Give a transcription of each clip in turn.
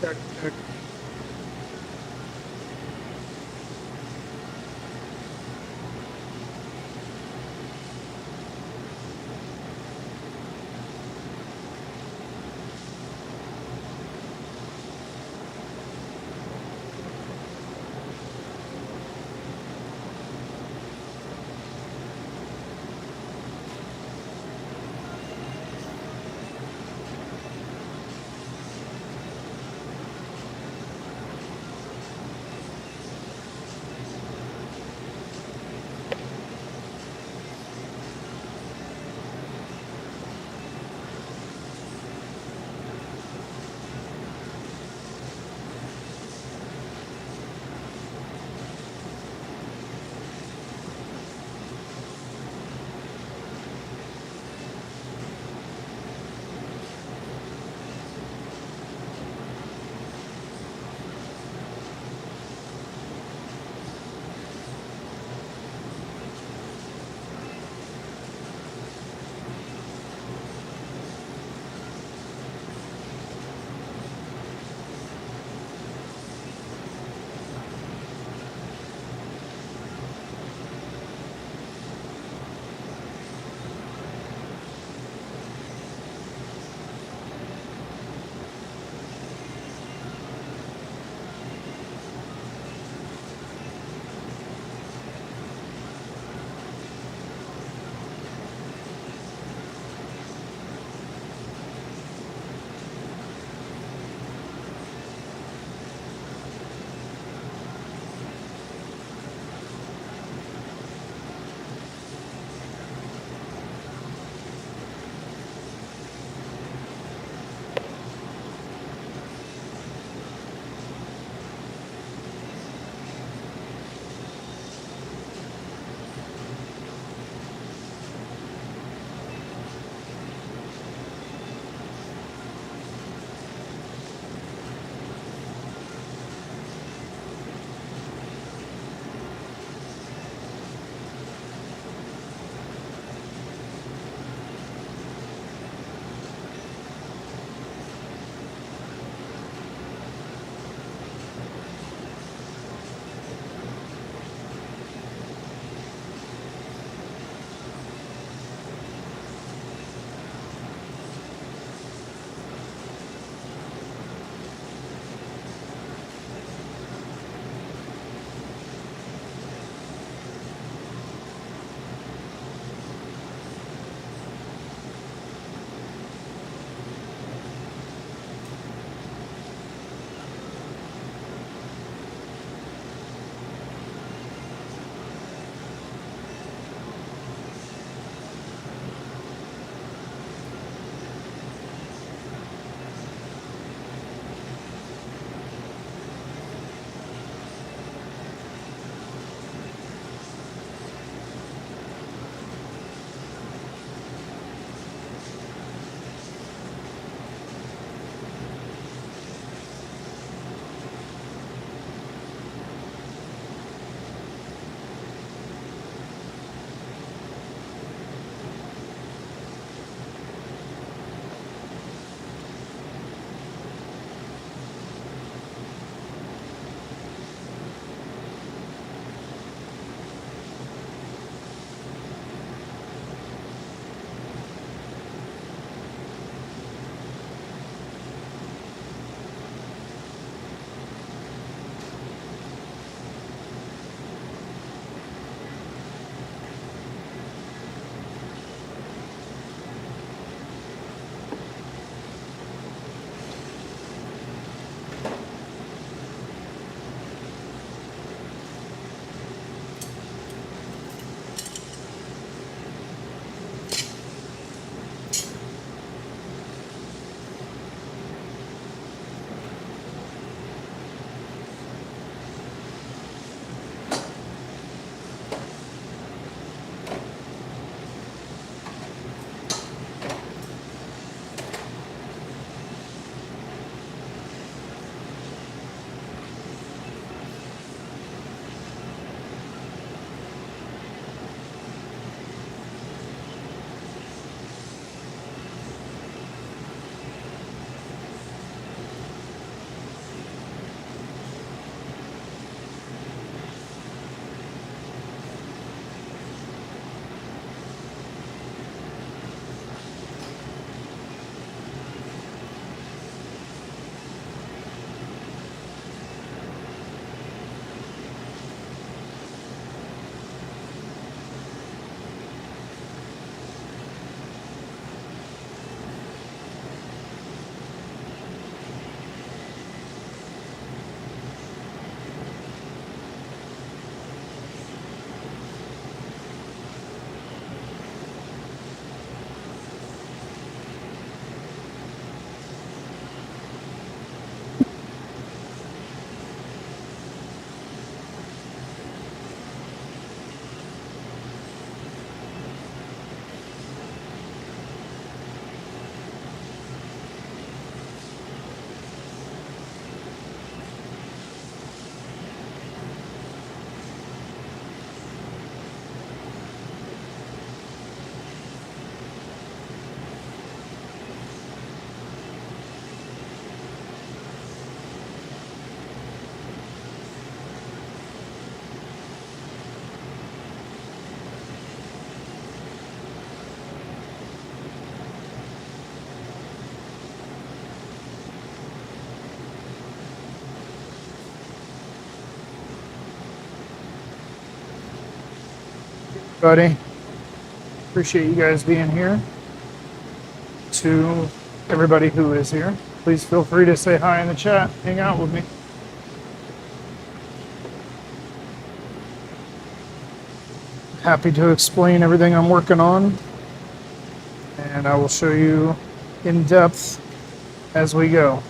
that Buddy, appreciate you guys being here. To everybody who is here, please feel free to say hi in the chat, hang out with me. Happy to explain everything I'm working on, and I will show you in depth as we go.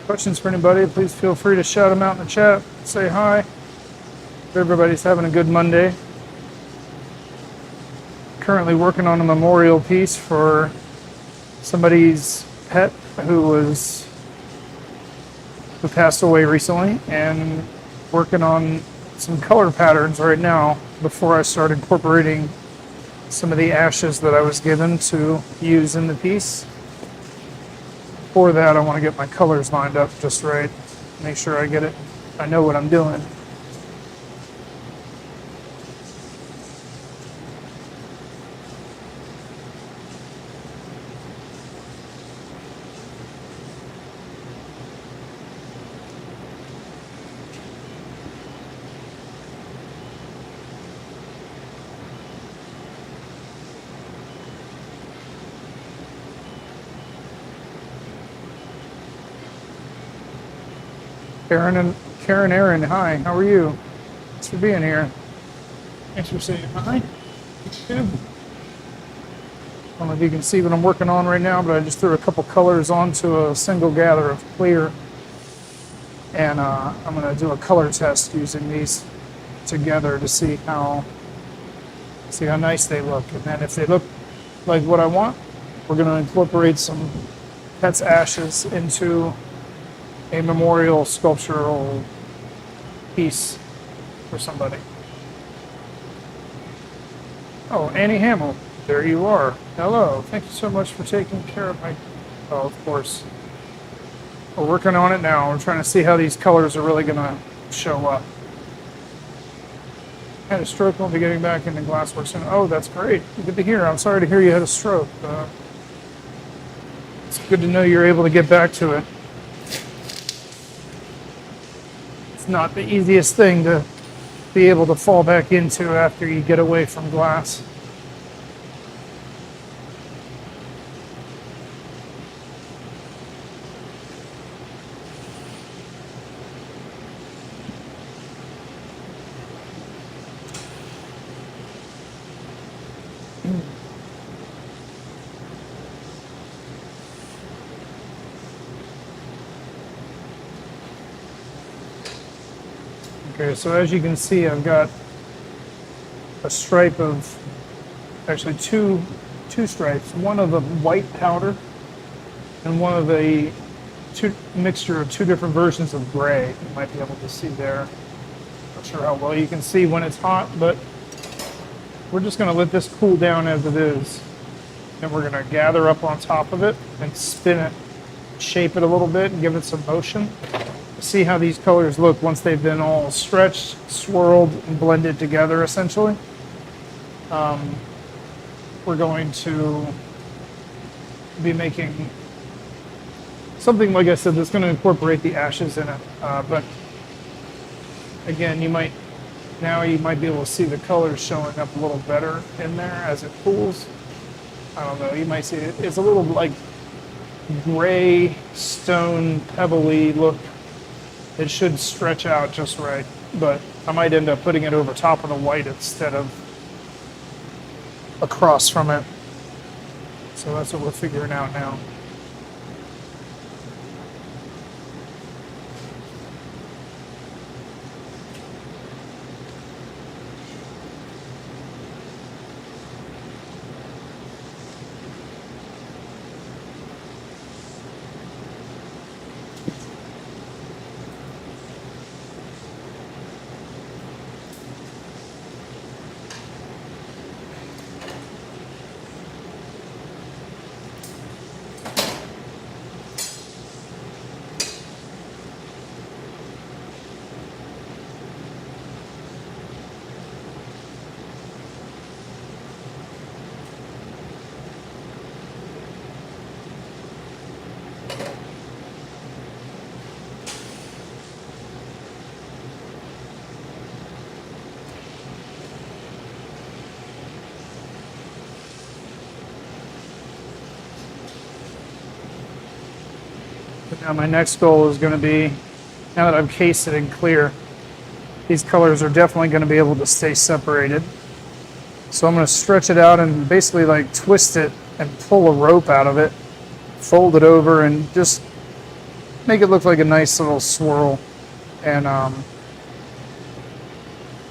Questions for anybody, please feel free to shout them out in the chat. Say hi. Everybody's having a good Monday. Currently working on a memorial piece for somebody's pet who passed away recently, and working on some color patterns right now before I start incorporating some of the ashes that I was given to use in the piece. For that, I want to get my colors lined up just right. Make sure I get it. I know what I'm doing. Karen Aaron, hi, how are you? Thanks for being here. Thanks for saying hi. YouTube. I don't know if you can see what I'm working on right now, but I just threw a couple colors onto a single gather of clear. And I'm going to do a color test using these together to see how nice they look. And then if they look like what I want, we're going to incorporate some pet's ashes into a memorial sculptural piece for somebody. Oh, Annie Hamill, there you are. Hello, thank you so much for taking care of my... Oh, of course. We're working on it now. We're trying to see how these colors are really going to show up. I had a stroke. I'll be getting back into glasswork soon. Oh, that's great. Good to hear. I'm sorry to hear you had a stroke. It's good to know you're able to get back to it. It's not the easiest thing to be able to fall back into after you get away from glass. Okay, so as you can see, I've got a stripe of, actually two stripes, one of the white powder and one of the mixture of two different versions of gray. You might be able to see there. Not sure how well you can see when it's hot, but we're just going to let this cool down as it is. And we're going to gather up on top of it and spin it, shape it a little bit and give it some motion. See how these colors look once they've been all stretched, swirled, and blended together, essentially. We're going to be making something, like I said, that's going to incorporate the ashes in it. But again, you might be able to see the colors showing up a little better in there as it cools. I don't know, you might see it. It's a little like gray, stone, pebbly look. It should stretch out just right, but I might end up putting it over top of the white instead of across from it. So that's what we're figuring out now. Now my next goal is going to be, now that I've cased it in clear, these colors are definitely going to be able to stay separated. So I'm going to stretch it out and basically like twist it and pull a rope out of it, fold it over, and just make it look like a nice little swirl, and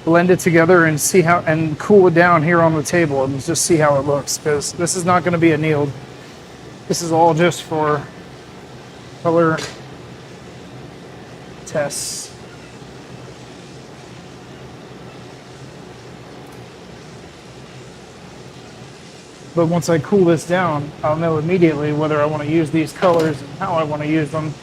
blend it together and see how, and cool it down here on the table and just see how it looks, because this is not going to be annealed. This is all just for color tests. But once I cool this down, I'll know immediately whether I want to use these colors and how I want to use them.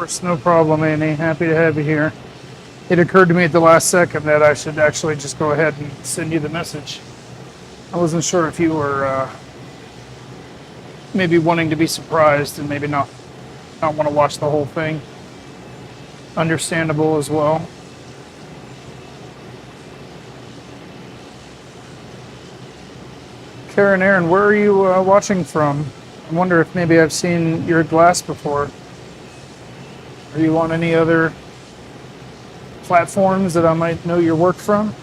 course, no problem, Amy. Happy to have you here. It occurred to me at the last second that I should actually just go ahead and send you the message. I wasn't sure if you were maybe wanting to be surprised and maybe not want to watch the whole thing. Understandable as well. Karen Aaron, where are you watching from? I wonder if maybe I've seen your glass before. Are you on any other platforms that I might know your work from?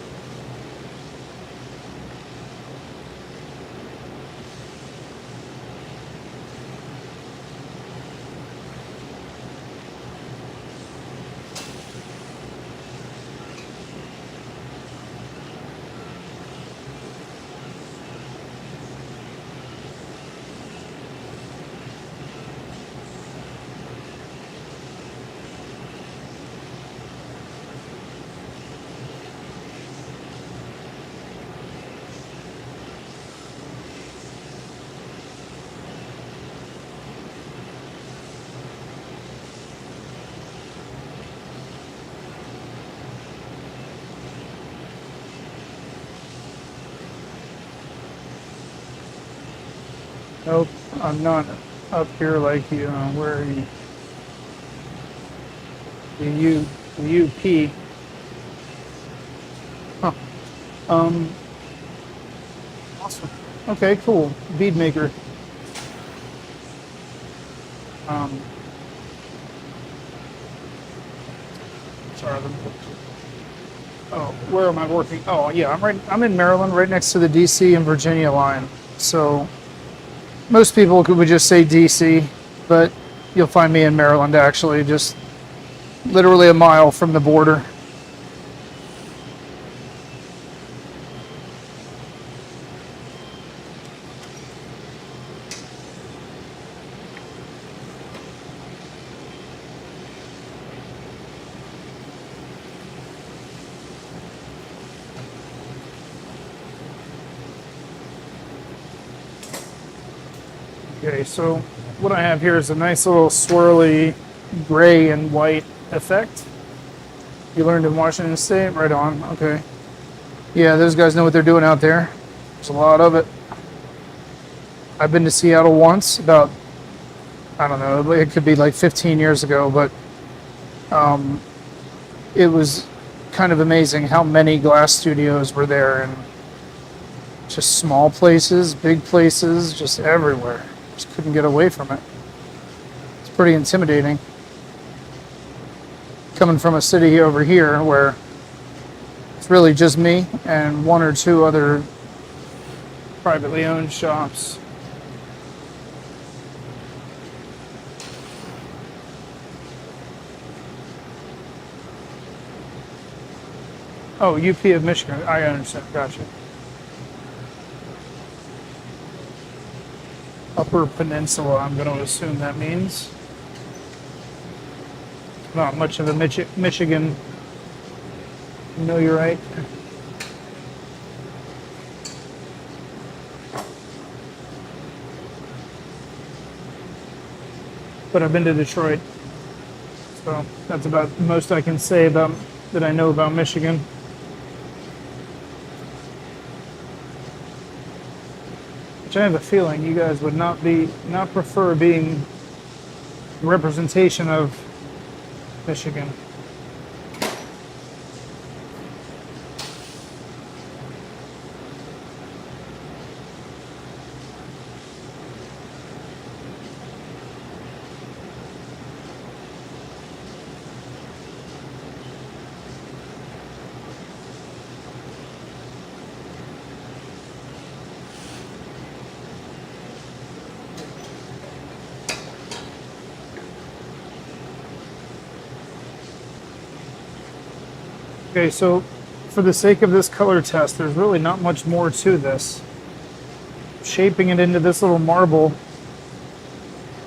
Nope, I'm not up here like you. Where are you? The UP. Huh. Awesome. Okay, cool. Bead maker. Sorry. Oh, where am I working? Oh, yeah, I'm in Maryland, right next to the DC and Virginia line. So most people would just say DC, but you'll find me in Maryland, actually, just literally a mile from the border. Okay, so what I have here is a nice little swirly gray and white effect. You learned in Washington State? Right on, okay. Yeah, those guys know what they're doing out there. There's a lot of it. I've been to Seattle once, about, I don't know, it could be like 15 years ago, but it was kind of amazing how many glass studios were there, and just small places, big places, just everywhere. Just couldn't get away from it. It's pretty intimidating. Coming from a city over here where it's really just me and one or two other privately owned shops. Oh, UP of Michigan. I understand. Gotcha. Upper Peninsula, I'm going to assume that means. Not much of a Michigan. No, you're right. But I've been to Detroit, so that's about the most I can say about that I know about Michigan. Which I have a feeling you guys would not prefer being representation of Michigan. Okay, so for the sake of this color test, there's really not much more to this. Shaping it into this little marble,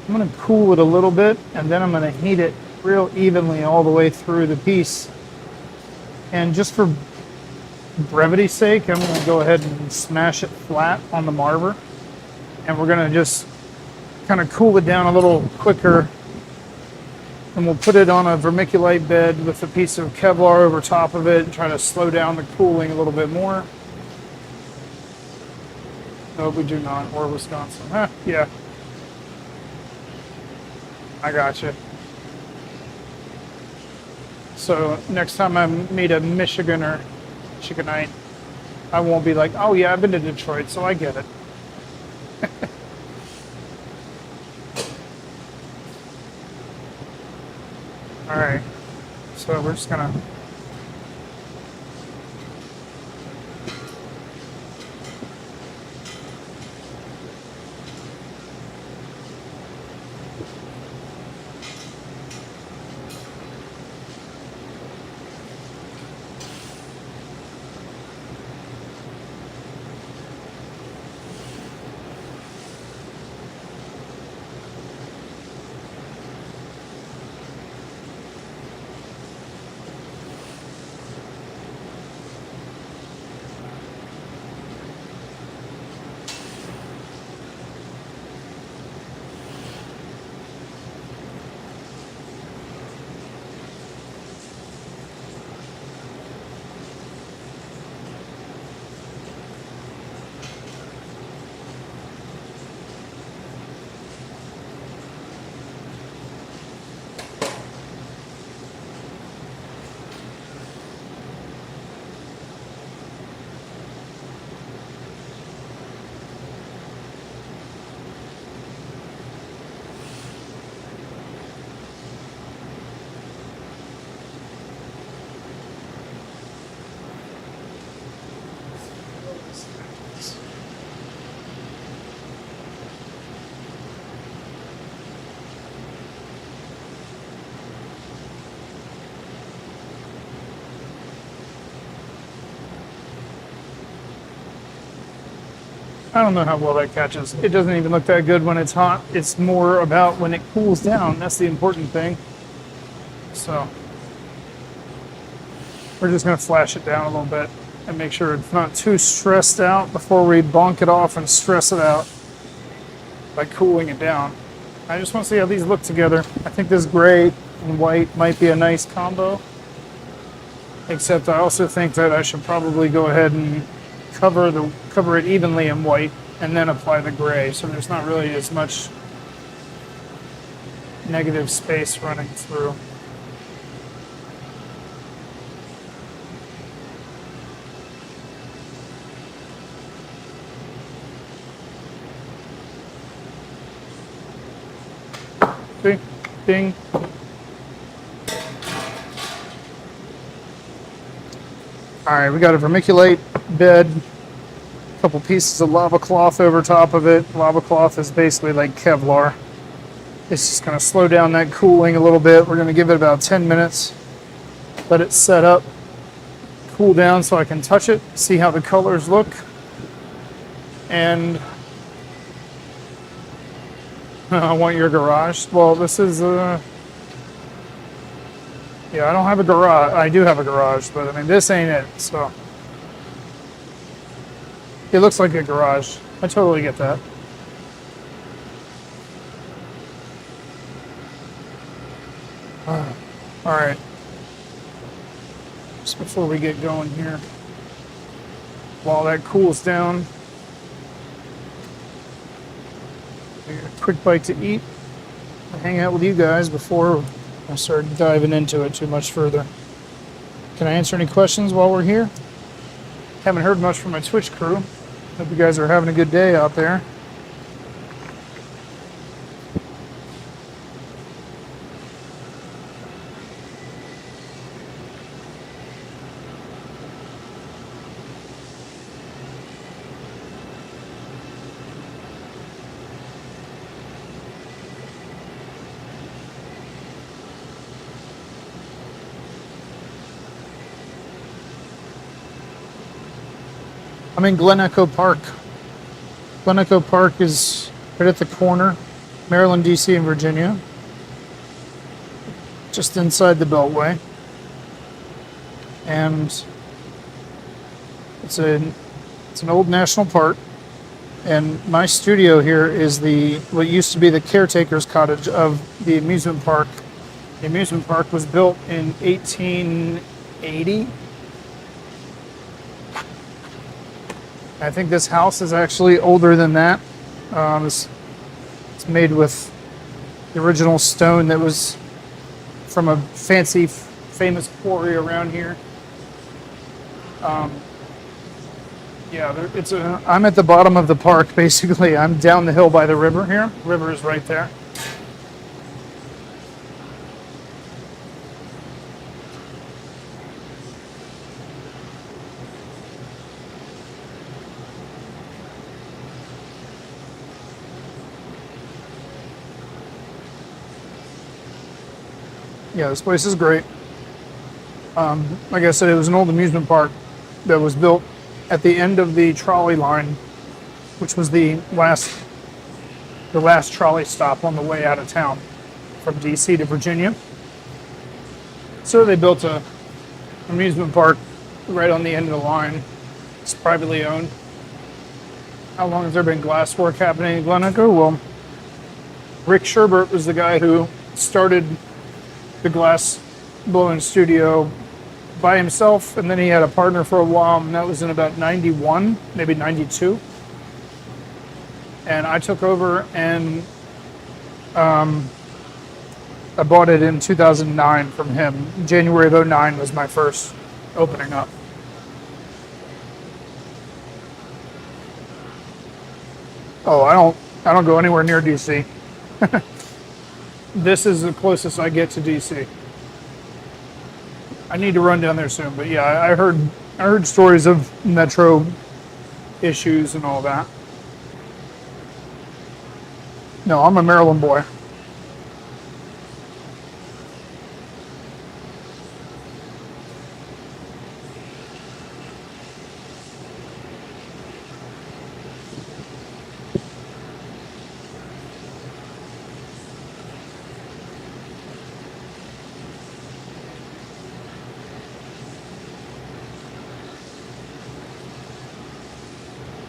I'm going to cool it a little bit, and then I'm going to heat it real evenly all the way through the piece. And just for brevity's sake, I'm going to go ahead and smash it flat on the marble. And we're going to just kind of cool it down a little quicker And we'll put it on a vermiculite bed with a piece of Kevlar over top of it and try to slow down the cooling a little bit more. No, we do not. Or Wisconsin. Huh, yeah. I got you. So next time I meet a Michiganer, Michiganite, I won't be like, oh yeah, I've been to Detroit, so I get it. All right. So we're just gonna I don't know how well that catches. It doesn't even look that good when it's hot. It's more about when it cools down. That's the important thing. So we're just going to flash it down a little bit and make sure it's not too stressed out before we bonk it off and stress it out by cooling it down. I just want to see how these look together. I think this gray and white might be a nice combo. Except I also think that I should probably go ahead and cover it evenly in white and then apply the gray, so there's not really as much negative space running through. See? Ding. All right, we got a vermiculite bed, a couple pieces of lava cloth over top of it. Lava cloth is basically like Kevlar. It's just going to slow down that cooling a little bit. We're going to give it about 10 minutes, let it set up, cool down so I can touch it, see how the colors look. And I want your garage. Well, this is yeah, I don't have a garage. I do have a garage, but I mean, this ain't it, so. It looks like a garage. I totally get that. All right. Just before we get going here, while that cools down, I got a quick bite to eat. I'll hang out with you guys before I start diving into it too much further. Can I answer any questions while we're here? Haven't heard much from my Twitch crew. Hope you guys are having a good day out there. I'm in Glen Echo Park. Glen Echo Park is right at the corner, Maryland, DC, and Virginia. Just inside the Beltway. And it's an old national park. And my studio here is what used to be the caretaker's cottage of the amusement park The amusement park was built in 1880. I think this house is actually older than that. It's made with the original stone that was from a fancy, famous quarry around here. I'm at the bottom of the park, basically. I'm down the hill by the river here. The river is right there. Yeah, this place is great. Like I said, it was an old amusement park that was built at the end of the trolley line, which was the last trolley stop on the way out of town from DC to Virginia. So they built a amusement park right on the end of the line. It's privately owned. How long has there been glass work happening in Glenecho? Well, Rick Sherbert was the guy who started the glass blowing studio by himself, and then he had a partner for a while, and that was in about 91, maybe 92. And I took over, and I bought it in 2009 from him. January of 09 was my first opening up. Oh, I don't go anywhere near DC. This is the closest I get to DC. I need to run down there soon, but yeah, I heard stories of metro issues and all that. No, I'm a Maryland boy.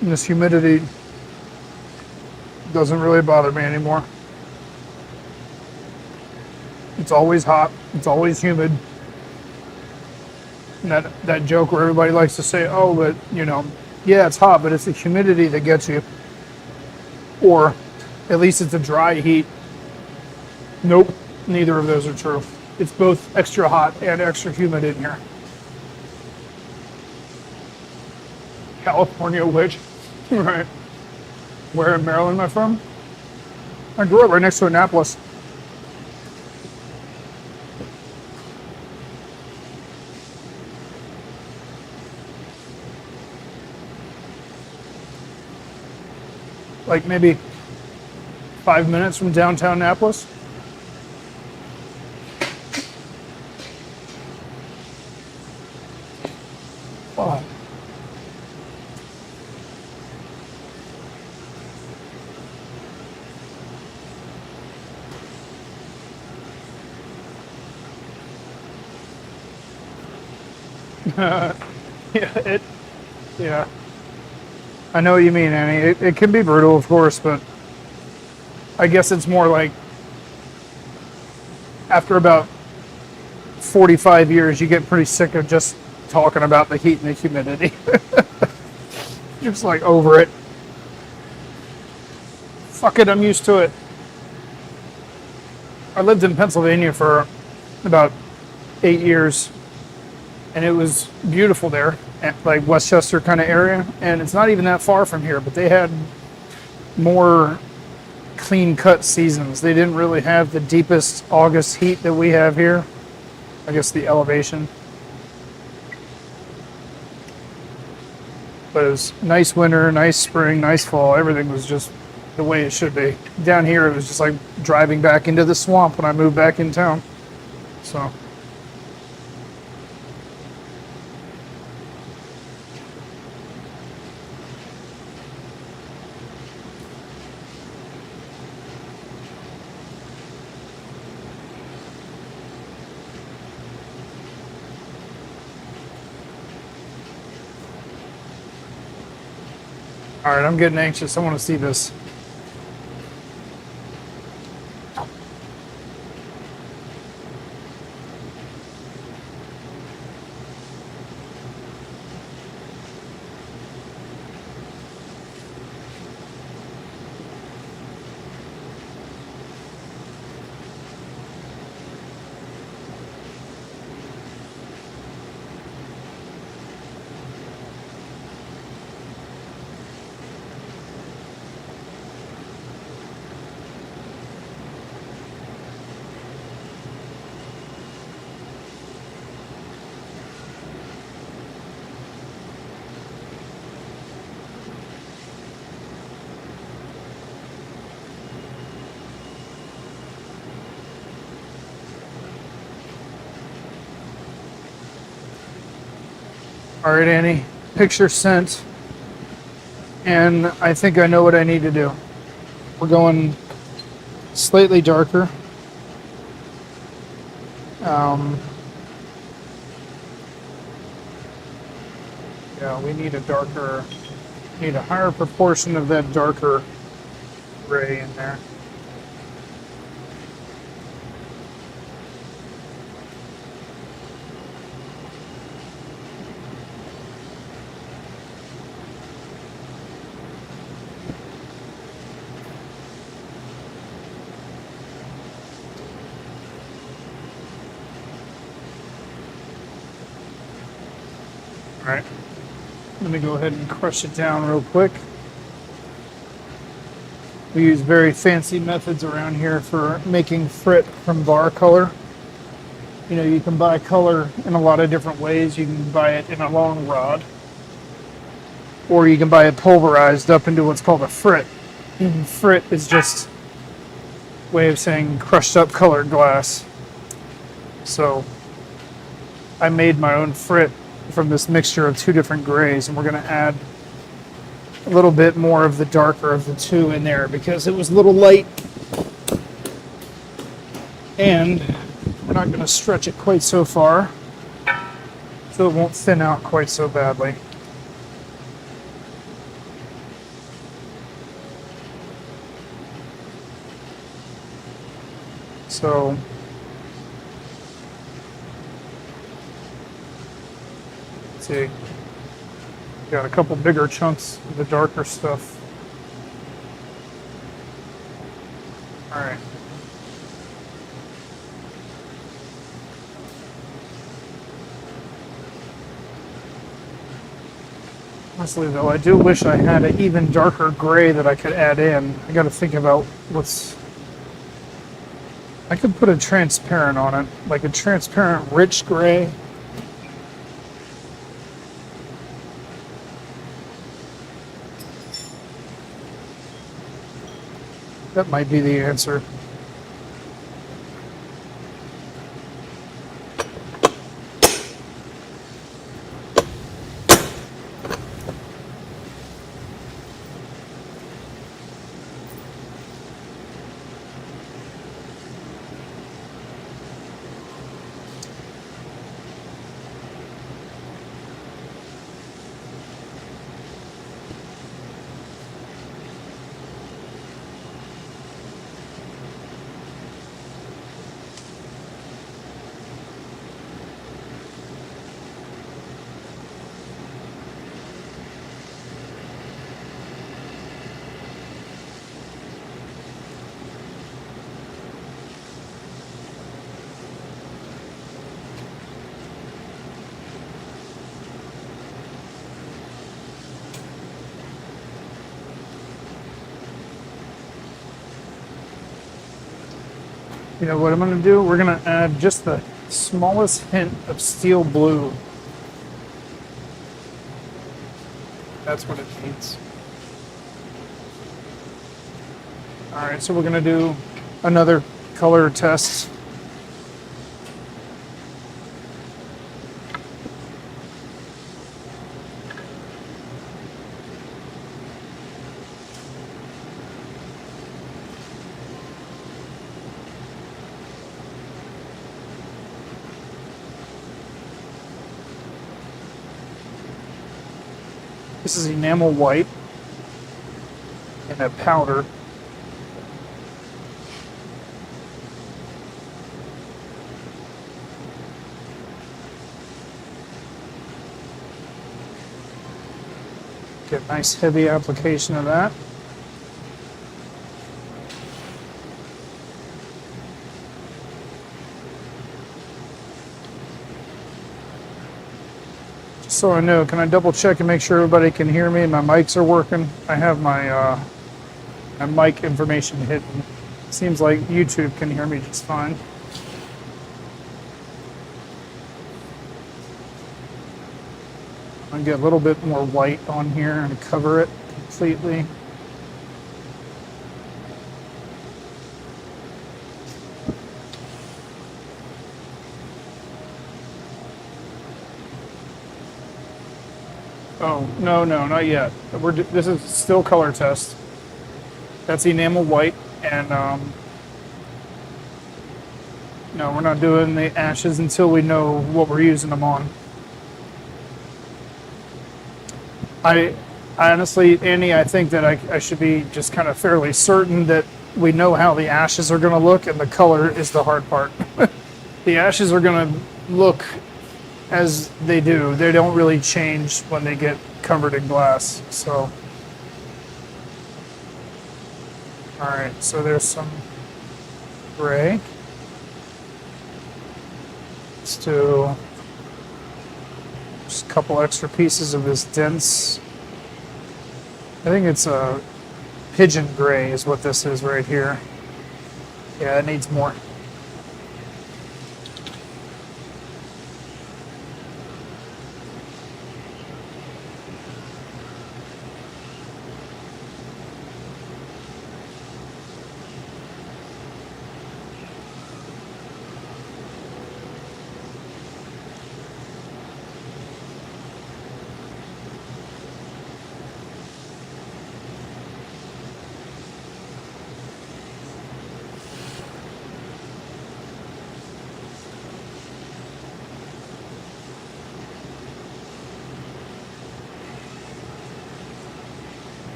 And this humidity doesn't really bother me anymore. It's always hot. It's always humid. And that joke where everybody likes to say, oh, but, yeah, it's hot, but it's the humidity that gets you. Or at least it's a dry heat. Nope, neither of those are true. It's both extra hot and extra humid in here. California witch. Right. Where in Maryland am I from? I grew up right next to Annapolis. Like maybe 5 minutes from downtown Annapolis. Oh. Yeah. I know what you mean, Annie. It can be brutal, of course, but I guess it's more like after about 45 years, you get pretty sick of just talking about the heat and the humidity. You're just like over it. Fuck it, I'm used to it. I lived in Pennsylvania for about 8 years. And it was beautiful there, like Westchester kind of area. And it's not even that far from here, but they had more clean-cut seasons. They didn't really have the deepest August heat that we have here. I guess the elevation. But it was nice winter, nice spring, nice fall. Everything was just the way it should be. Down here, it was just like driving back into the swamp when I moved back in town. So. All right, I'm getting anxious. I want to see this. All right, Annie, picture sent, and I think I know what I need to do. We're going slightly darker. Yeah, we need a darker, need a higher proportion of that darker gray in there. All right, let me go ahead and crush it down real quick. We use very fancy methods around here for making frit from bar color. You know, you can buy color in a lot of different ways. You can buy it in a long rod, or you can buy it pulverized up into what's called a frit. And frit is just a way of saying crushed up colored glass. So I made my own frit from this mixture of two different grays, and we're going to add a little bit more of the darker of the two in there because it was a little light, and we're not going to stretch it quite so far so it won't thin out quite so badly. So let's see, got a couple bigger chunks of the darker stuff. All right. Honestly though, I do wish I had an even darker gray that I could add in. I got to think about what's... I could put a transparent on it, like a transparent rich gray. That might be the answer. You know what I'm going to do? We're going to add just the smallest hint of steel blue. That's what it needs. All right, so we're going to do another color test. This is enamel white in a powder. Get a nice heavy application of that. So I know, can I double check and make sure everybody can hear me and my mics are working? I have my mic information hidden. Seems like YouTube can hear me just fine. I'll get a little bit more white on here and cover it completely. Oh, no, no, not yet. This is still color test. That's enamel white, and no, we're not doing the ashes until we know what we're using them on. I honestly, Andy, I think that I should be just kind of fairly certain that we know how the ashes are going to look, and the color is the hard part. The ashes are going to look as they do. They don't really change when they get covered in glass. So, all right, so there's some gray. Let's do just a couple extra pieces of this dense. I think it's a pigeon gray is what this is right here. Yeah, it needs more.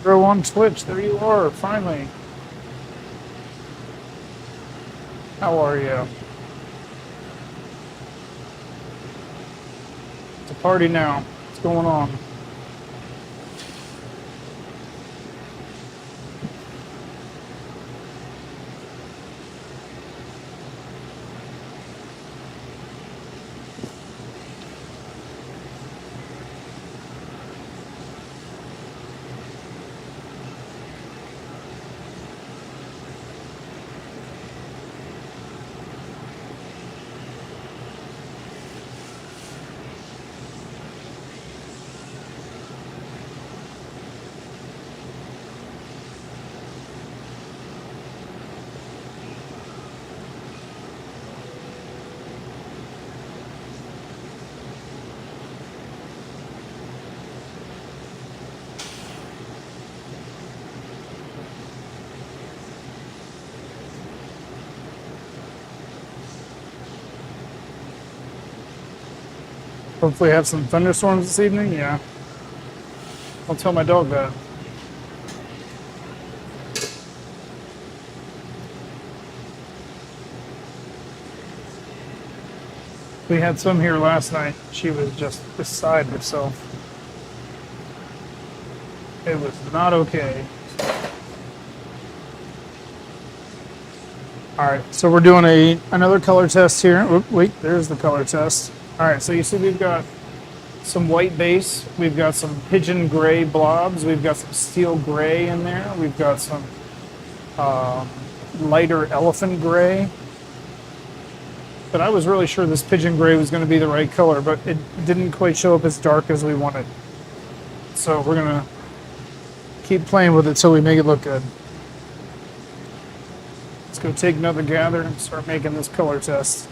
Bro on Twitch, there you are, finally. How are you? It's a party now. What's going on? Hopefully have some thunderstorms this evening, yeah. I'll tell my dog that. We had some here last night. She was just beside herself. It was not okay. All right, so we're doing another color test here. Oop, wait, there's the color test. All right, so you see we've got some white base. We've got some pigeon gray blobs. We've got some steel gray in there. We've got some lighter elephant gray. But I was really sure this pigeon gray was going to be the right color, but it didn't quite show up as dark as we wanted. So we're going to keep playing with it till we make it look good. Let's go take another gather and start making this color test.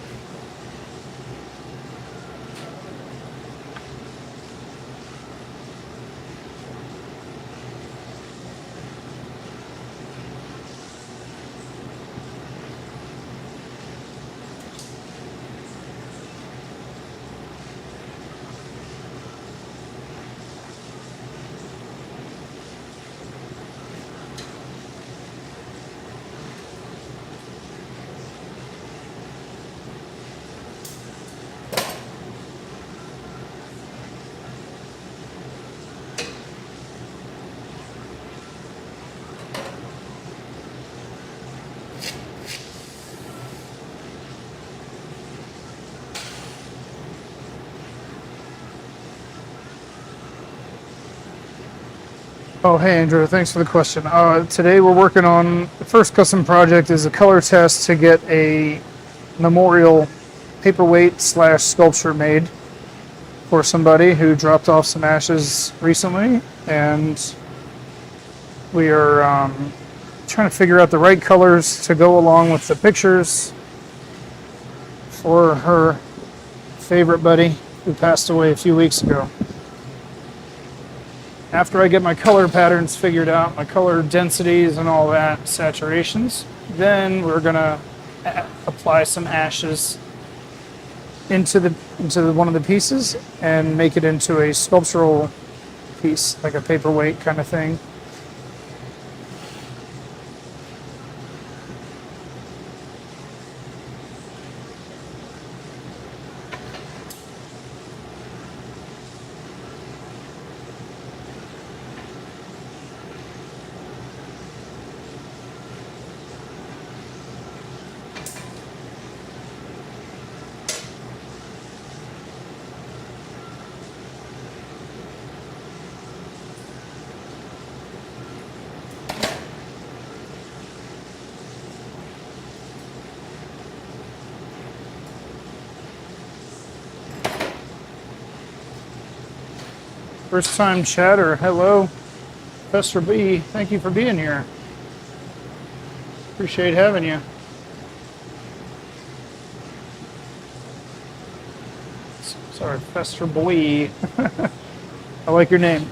Oh, hey, Andrew. Thanks for the question. Today we're working on the first custom project is a color test to get a memorial paperweight slash sculpture made for somebody who dropped off some ashes recently, and we are trying to figure out the right colors to go along with the pictures for her favorite buddy who passed away a few weeks ago. After I get my color patterns figured out, my color densities and all that, saturations, then we're gonna apply some ashes into one of the pieces and make it into a sculptural piece, like a paperweight kind of thing. First time chatter, hello. Professor B, thank you for being here. Appreciate having you. Sorry, Professor Boy. I like your name.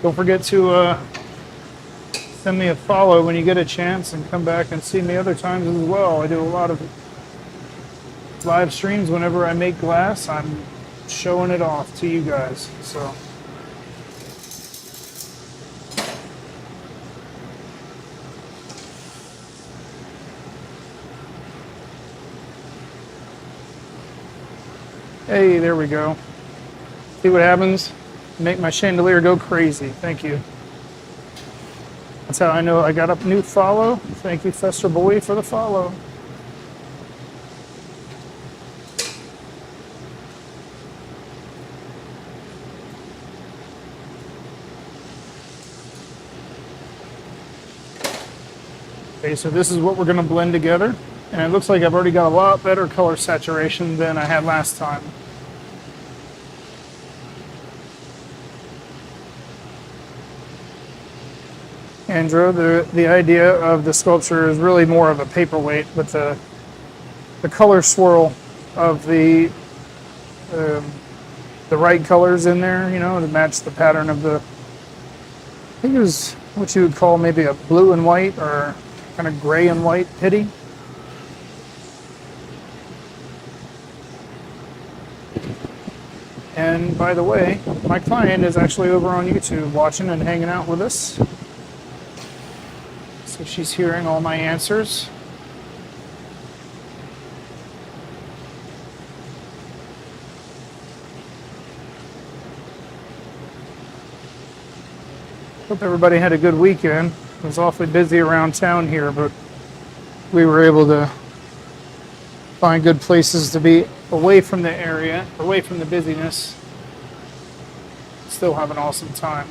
Don't forget to send me a follow when you get a chance and come back and see me other times as well. I do a lot of live streams whenever I make glass. I'm showing it off to you guys. So hey, there we go. See what happens? Make my chandelier go crazy. Thank you. That's how I know I got a new follow. Thank you, Fester Boy, for the follow. Okay, so this is what we're going to blend together. And it looks like I've already got a lot better color saturation than I had last time. Andrew, the idea of the sculpture is really more of a paperweight with the color swirl of the right colors in there, you know, to match the pattern of the, I think it was what you would call maybe a blue and white or kind of gray and white pity. And by the way, my client is actually over on YouTube watching and hanging out with us. So she's hearing all my answers. Hope everybody had a good weekend. It was awfully busy around town here, but we were able to find good places to be away from the area, away from the busyness. Still have an awesome time.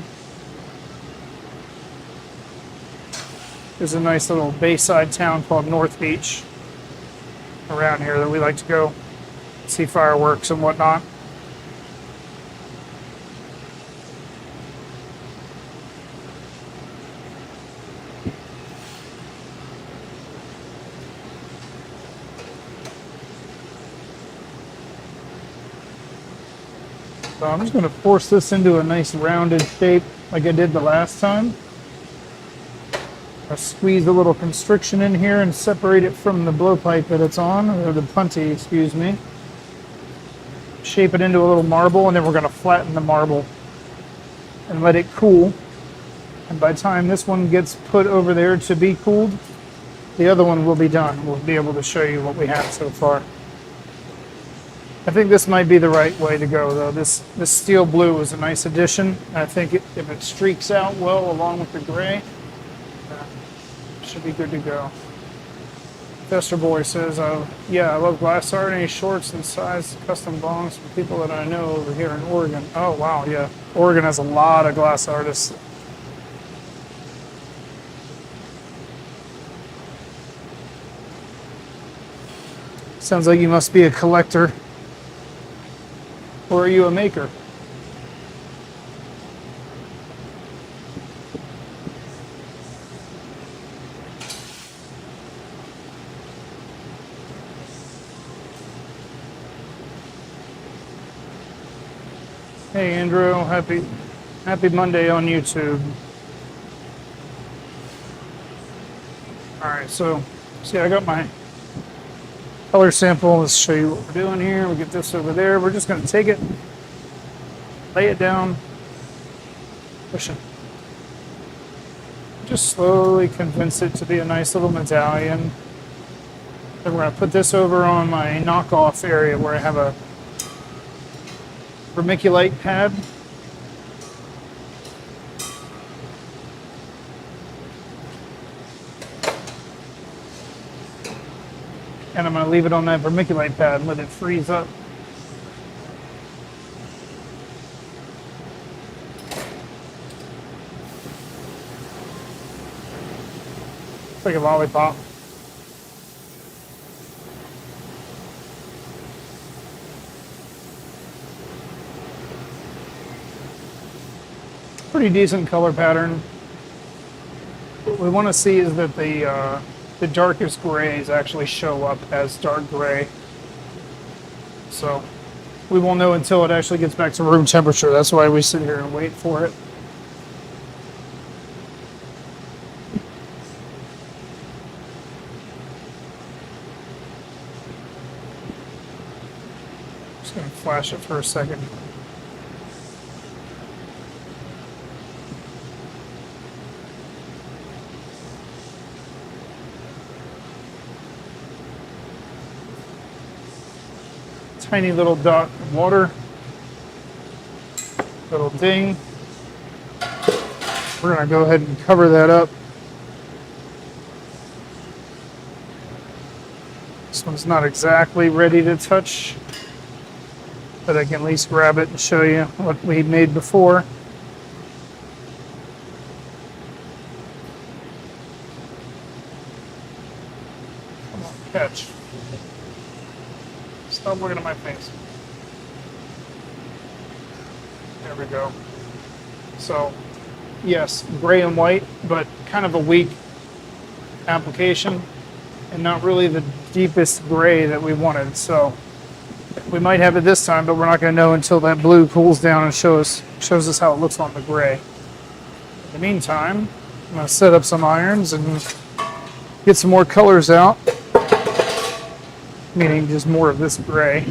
There's a nice little bayside town called North Beach around here that we like to go see fireworks and whatnot. So I'm just going to force this into a nice rounded shape like I did the last time. I'll squeeze a little constriction in here and separate it from the blowpipe that it's on, or the punty, excuse me. Shape it into a little marble, and then we're going to flatten the marble and let it cool. And by the time this one gets put over there to be cooled, the other one will be done. We'll be able to show you what we have so far. I think this might be the right way to go, though. This steel blue is a nice addition. I think if it streaks out well along with the gray, should be good to go. Fester Boy says, yeah, I love glass art. Any shorts and size custom bongs from people that I know over here in Oregon? Oh, wow, yeah. Oregon has a lot of glass artists. Sounds like you must be a collector. Or are you a maker? Hey Andrew, happy Monday on YouTube. Alright, so see I got my color sample. Let's show you what we're doing here. We get this over there. We're just gonna take it, lay it down, push it. Just slowly convince it to be a nice little medallion. Then we're gonna put this over on my knockoff area where I have a vermiculite pad. And I'm going to leave it on that vermiculite pad and let it freeze up. It's like a lollipop. Pretty decent color pattern. What we want to see is that the darkest grays actually show up as dark gray. So we won't know until it actually gets back to room temperature. That's why we sit here and wait for it. Just going to flash it for a second. Tiny little dot of water, little ding. We're going to go ahead and cover that up. This one's not exactly ready to touch, but I can at least grab it and show you what we made before. Come on, catch. Stop looking at my face. There we go. So, yes, gray and white, but kind of a weak application and not really the deepest gray that we wanted. So, we might have it this time, but we're not going to know until that blue cools down and shows us how it looks on the gray. In the meantime, I'm going to set up some irons and get some more colors out. Meaning just more of this gray.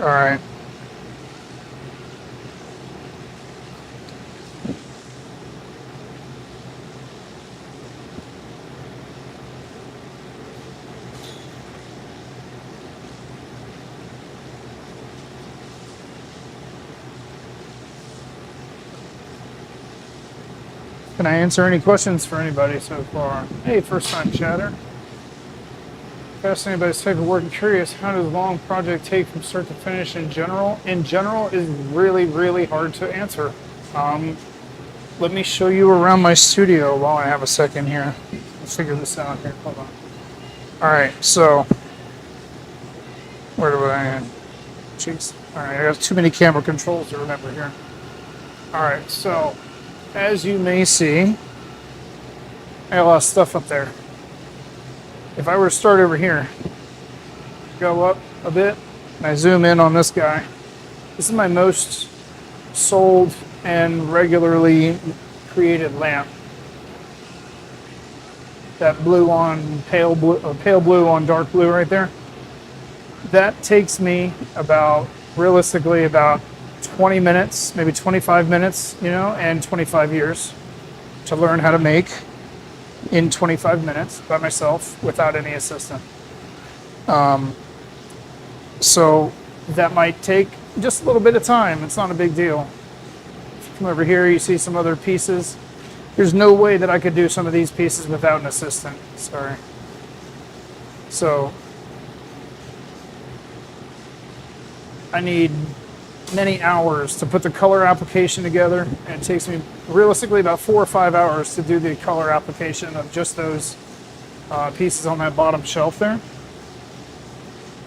All right. Can I answer any questions for anybody so far? Hey, first time chatter. Fascinated by this type of work and curious, how does a long project take from start to finish in general? In general is really, really hard to answer. Let me show you around my studio while I have a second here. Let's figure this out here. Hold on. All right, so where do I end? Jeez. All right, I got too many camera controls to remember here. All right, so as you may see, I got a lot of stuff up there. If I were to start over here, go up a bit, and I zoom in on this guy, this is my most sold and regularly created lamp. That blue on pale blue on dark blue right there. That takes me realistically about 20 minutes, maybe 25 minutes, and 25 years to learn how to make in 25 minutes by myself without any assistant. So that might take just a little bit of time. It's not a big deal. If you come over here, you see some other pieces. There's no way that I could do some of these pieces without an assistant. Sorry. So I need many hours to put the color application together, and it takes me realistically about 4 or 5 hours to do the color application of just those pieces on that bottom shelf there.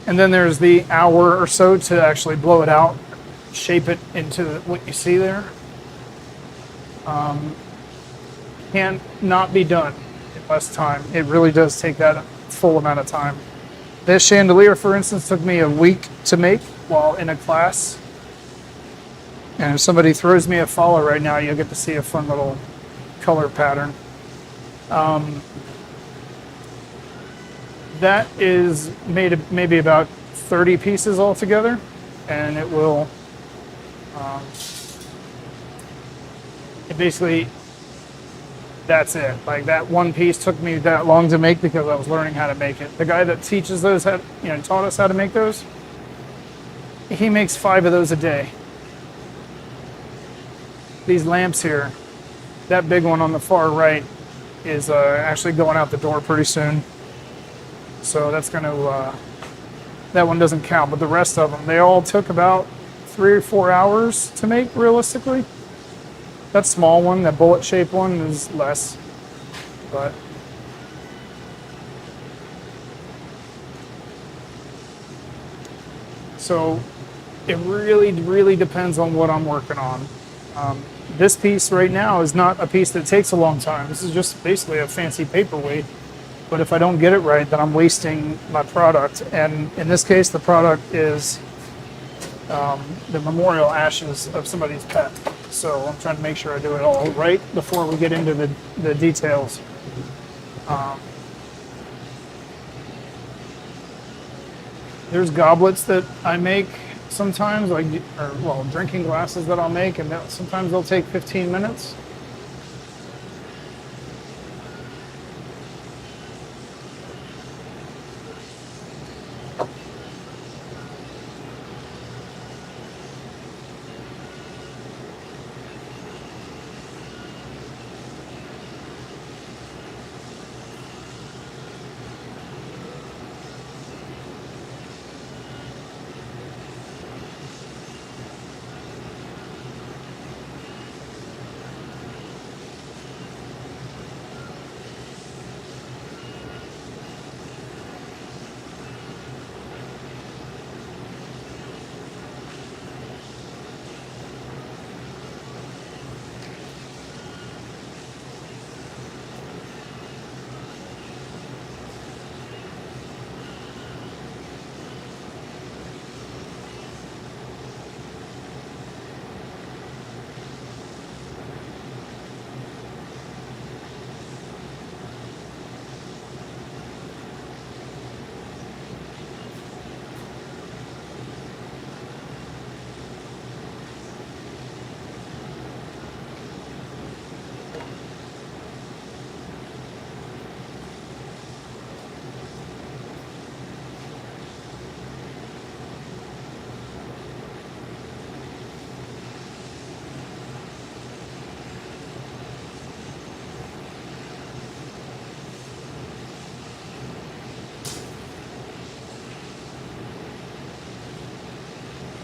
And then there's the hour or so to actually blow it out, shape it into what you see there. Can't not be done in less time. It really does take that full amount of time. This chandelier, for instance, took me a week to make while in a class. And if somebody throws me a follow right now, you'll get to see a fun little color pattern. That is made of maybe about 30 pieces altogether, and it will, it basically, that's it. Like that one piece took me that long to make because I was learning how to make it. The guy that teaches those, taught us how to make those, he makes 5 of those a day. These lamps here, that big one on the far right is actually going out the door pretty soon. So that's going to, that one doesn't count, but the rest of them, they all took about 3 or 4 hours to make realistically. That small one, that bullet shaped one, is less, but so it really, really depends on what I'm working on. This piece right now is not a piece that takes a long time. This is just basically a fancy paperweight. But if I don't get it right, then I'm wasting my product. And in this case, the product is the memorial ashes of somebody's pet. So I'm trying to make sure I do it all right before we get into the details. There's goblets that I make sometimes, drinking glasses that I'll make, and sometimes they'll take 15 minutes.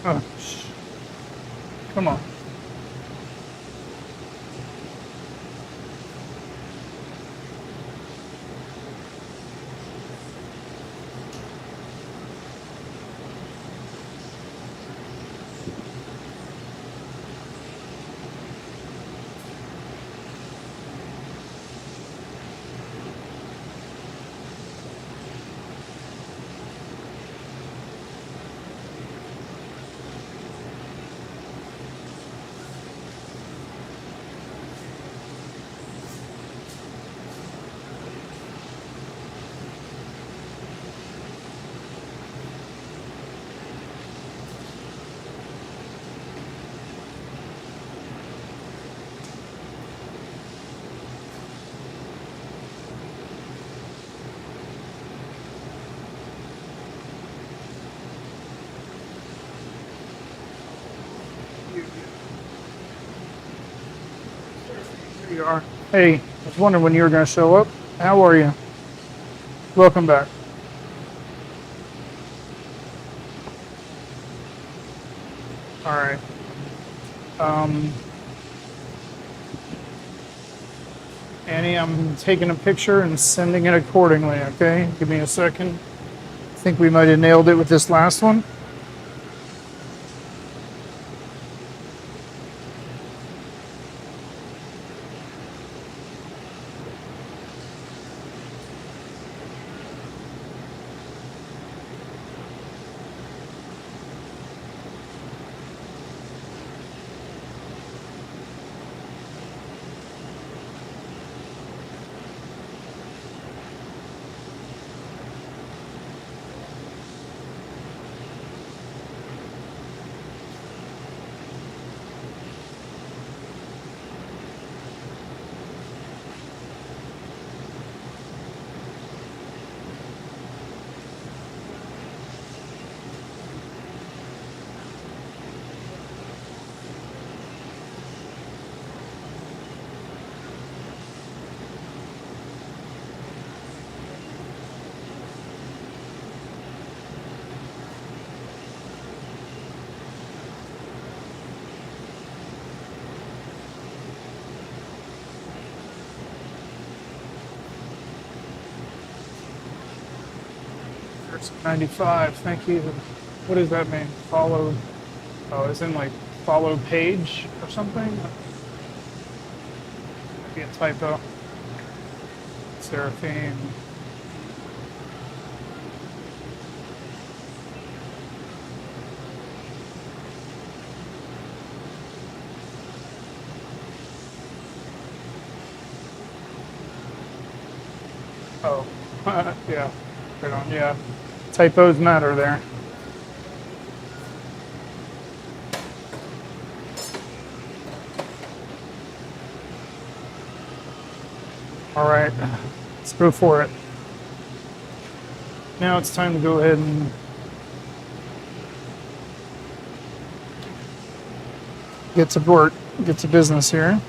Oh, come on. There you are. Hey, I was wondering when you were going to show up. How are you? Welcome back. All right. Annie, I'm taking a picture and sending it accordingly, okay? Give me a second. I think we might have nailed it with this last one. There's 95. Thank you. What does that mean? Follow. Oh, is in like follow page or something? Might be a typo. Seraphine. Oh, yeah. Right on. Yeah. Typos matter there. All right, let's go for it. Now it's time to go ahead and get to work, get to business here.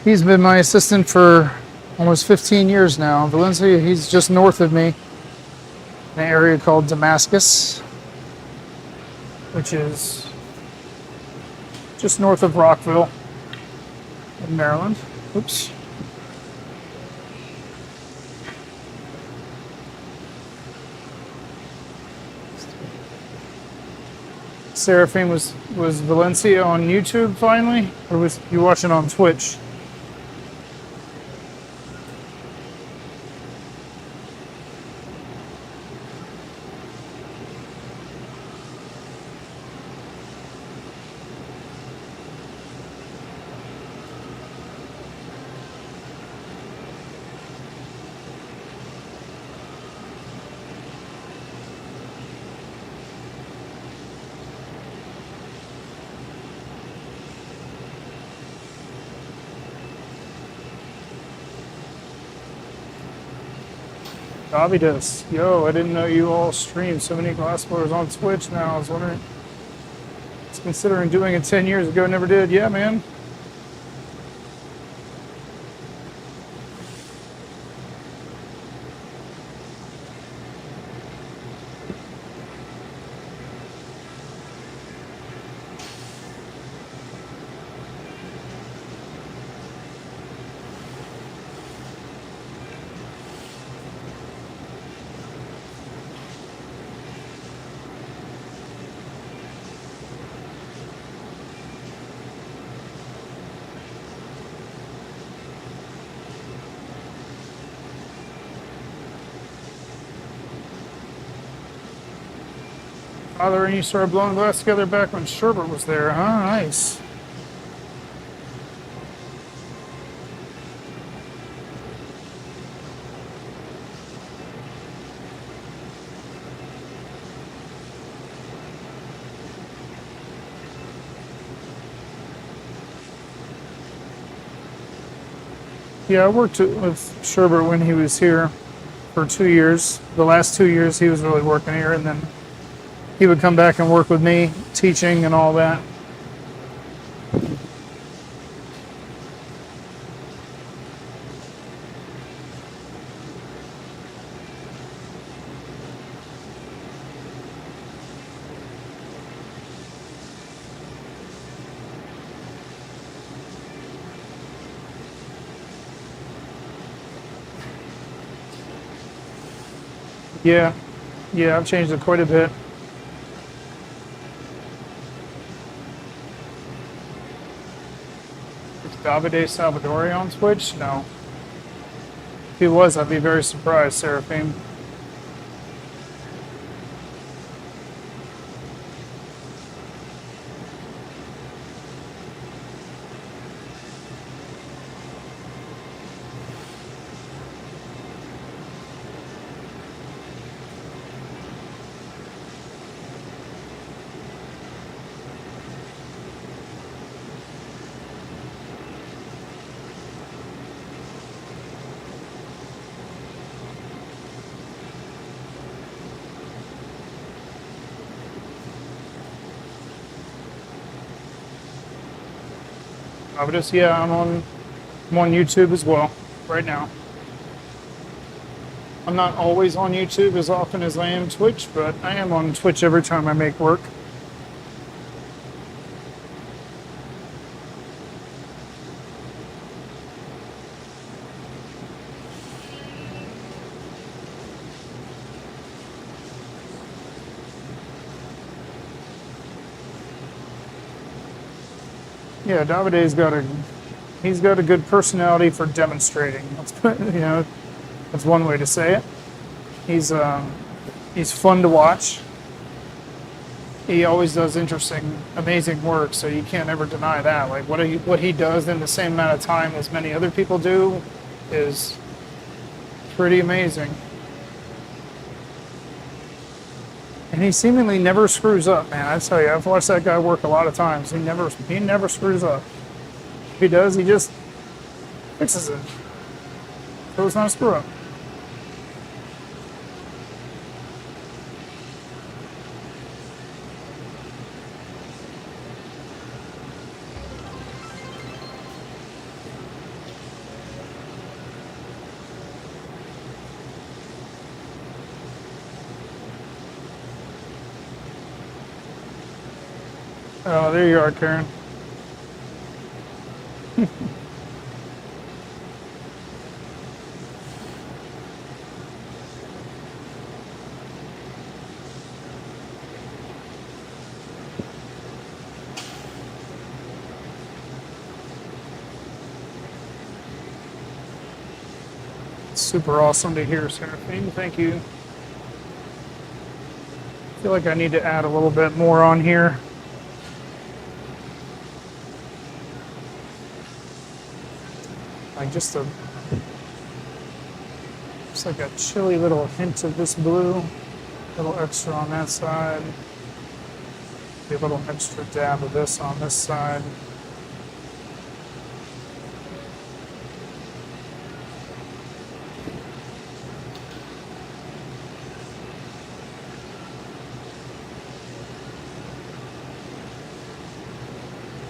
He's been my assistant for almost 15 years now. Valencia, he's just north of me in an area called Damascus, which is just north of Rockville in Maryland. Oops. Seraphim, was Valencia on YouTube finally, or was you watching on Twitch? Bobby does. Yo, I didn't know you all stream so many glassblowers on Twitch now. I was wondering. I was considering doing it 10 years ago, never did. Yeah, man. Father and you started blowing glass together back when Sherbert was there, huh? Nice. Yeah, I worked with Sherbert when he was here for 2 years. The last 2 years he was really working here, and then he would come back and work with me, teaching and all that. Yeah, I've changed it quite a bit. Is Davide Salvadori on Twitch? No. If he was, I'd be very surprised, Seraphim. Yeah, I'm on YouTube as well right now. I'm not always on YouTube as often as I am Twitch, but I am on Twitch every time I make work. Yeah, Davide's he's got a good personality for demonstrating. That's one way to say it. He's fun to watch. He always does interesting, amazing work, so you can't ever deny that. Like what he does in the same amount of time as many other people do is pretty amazing. And he seemingly never screws up, man. I tell you, I've watched that guy work a lot of times. He never screws up. If he does, he just fixes it. So it's not a screw up. Oh, there you are, Karen. Super awesome to hear, Seraphine. Thank you. I feel like I need to add a little bit more on here. Like just like a chilly little hint of this blue. A little extra on that side. Maybe a little extra dab of this on this side.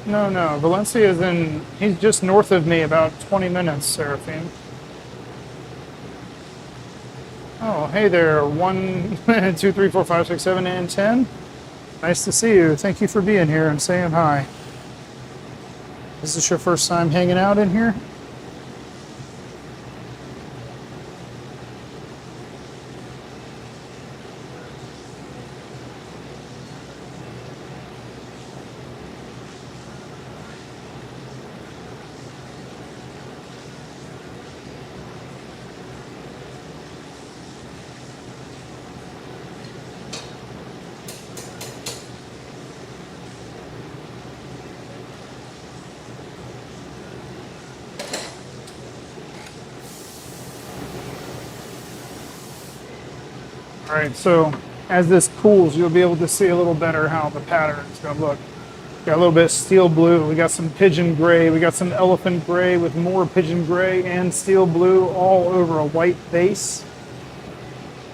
No. Valencia is he's just north of me, about 20 minutes, Seraphine. Oh, hey there, 1, 2, 3, 4, 5, 6, 7, and 10. Nice to see you. Thank you for being here and saying hi. Is this your first time hanging out in here? All right, so as this cools, you'll be able to see a little better how the pattern is going to look. Got a little bit of steel blue, we got some pigeon gray, we got some elephant gray with more pigeon gray and steel blue all over a white base.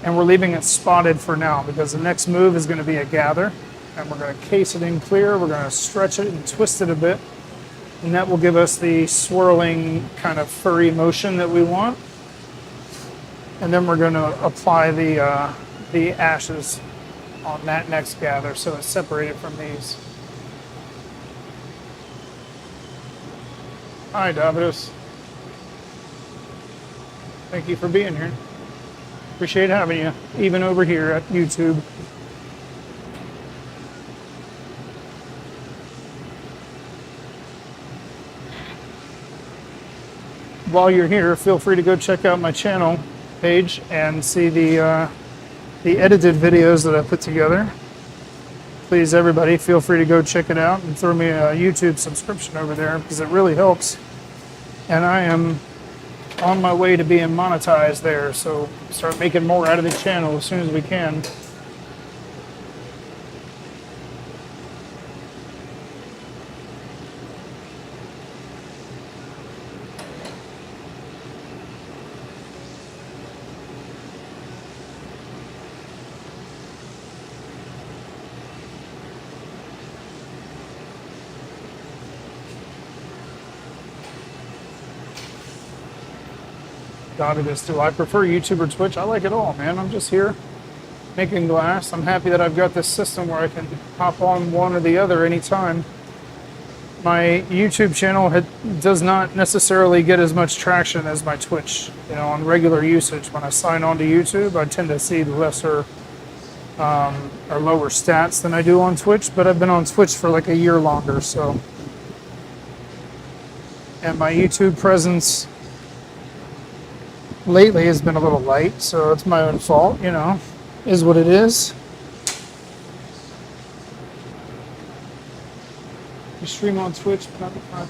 And we're leaving it spotted for now because the next move is going to be a gather. And we're going to case it in clear, we're going to stretch it and twist it a bit. And that will give us the swirling kind of furry motion that we want. And then we're going to apply the ashes on that next gather so it's separated from these. Hi, Davidos. Thank you for being here. Appreciate having you, even over here at YouTube. While you're here, feel free to go check out my channel page and see the edited videos that I put together. Please, everybody, feel free to go check it out and throw me a YouTube subscription over there because it really helps. And I am on my way to being monetized there, so start making more out of the channel as soon as we can. Davidos, do I prefer YouTube or Twitch? I like it all, man. I'm just here making glass. I'm happy that I've got this system where I can hop on one or the other anytime. My YouTube channel does not necessarily get as much traction as my Twitch. You know, on regular usage, when I sign on to YouTube, I tend to see lesser or lower stats than I do on Twitch, but I've been on Twitch for like a year longer, so. And my YouTube presence lately has been a little light, so it's my own fault, you know, is what it is. You stream on Twitch, but not the podcast.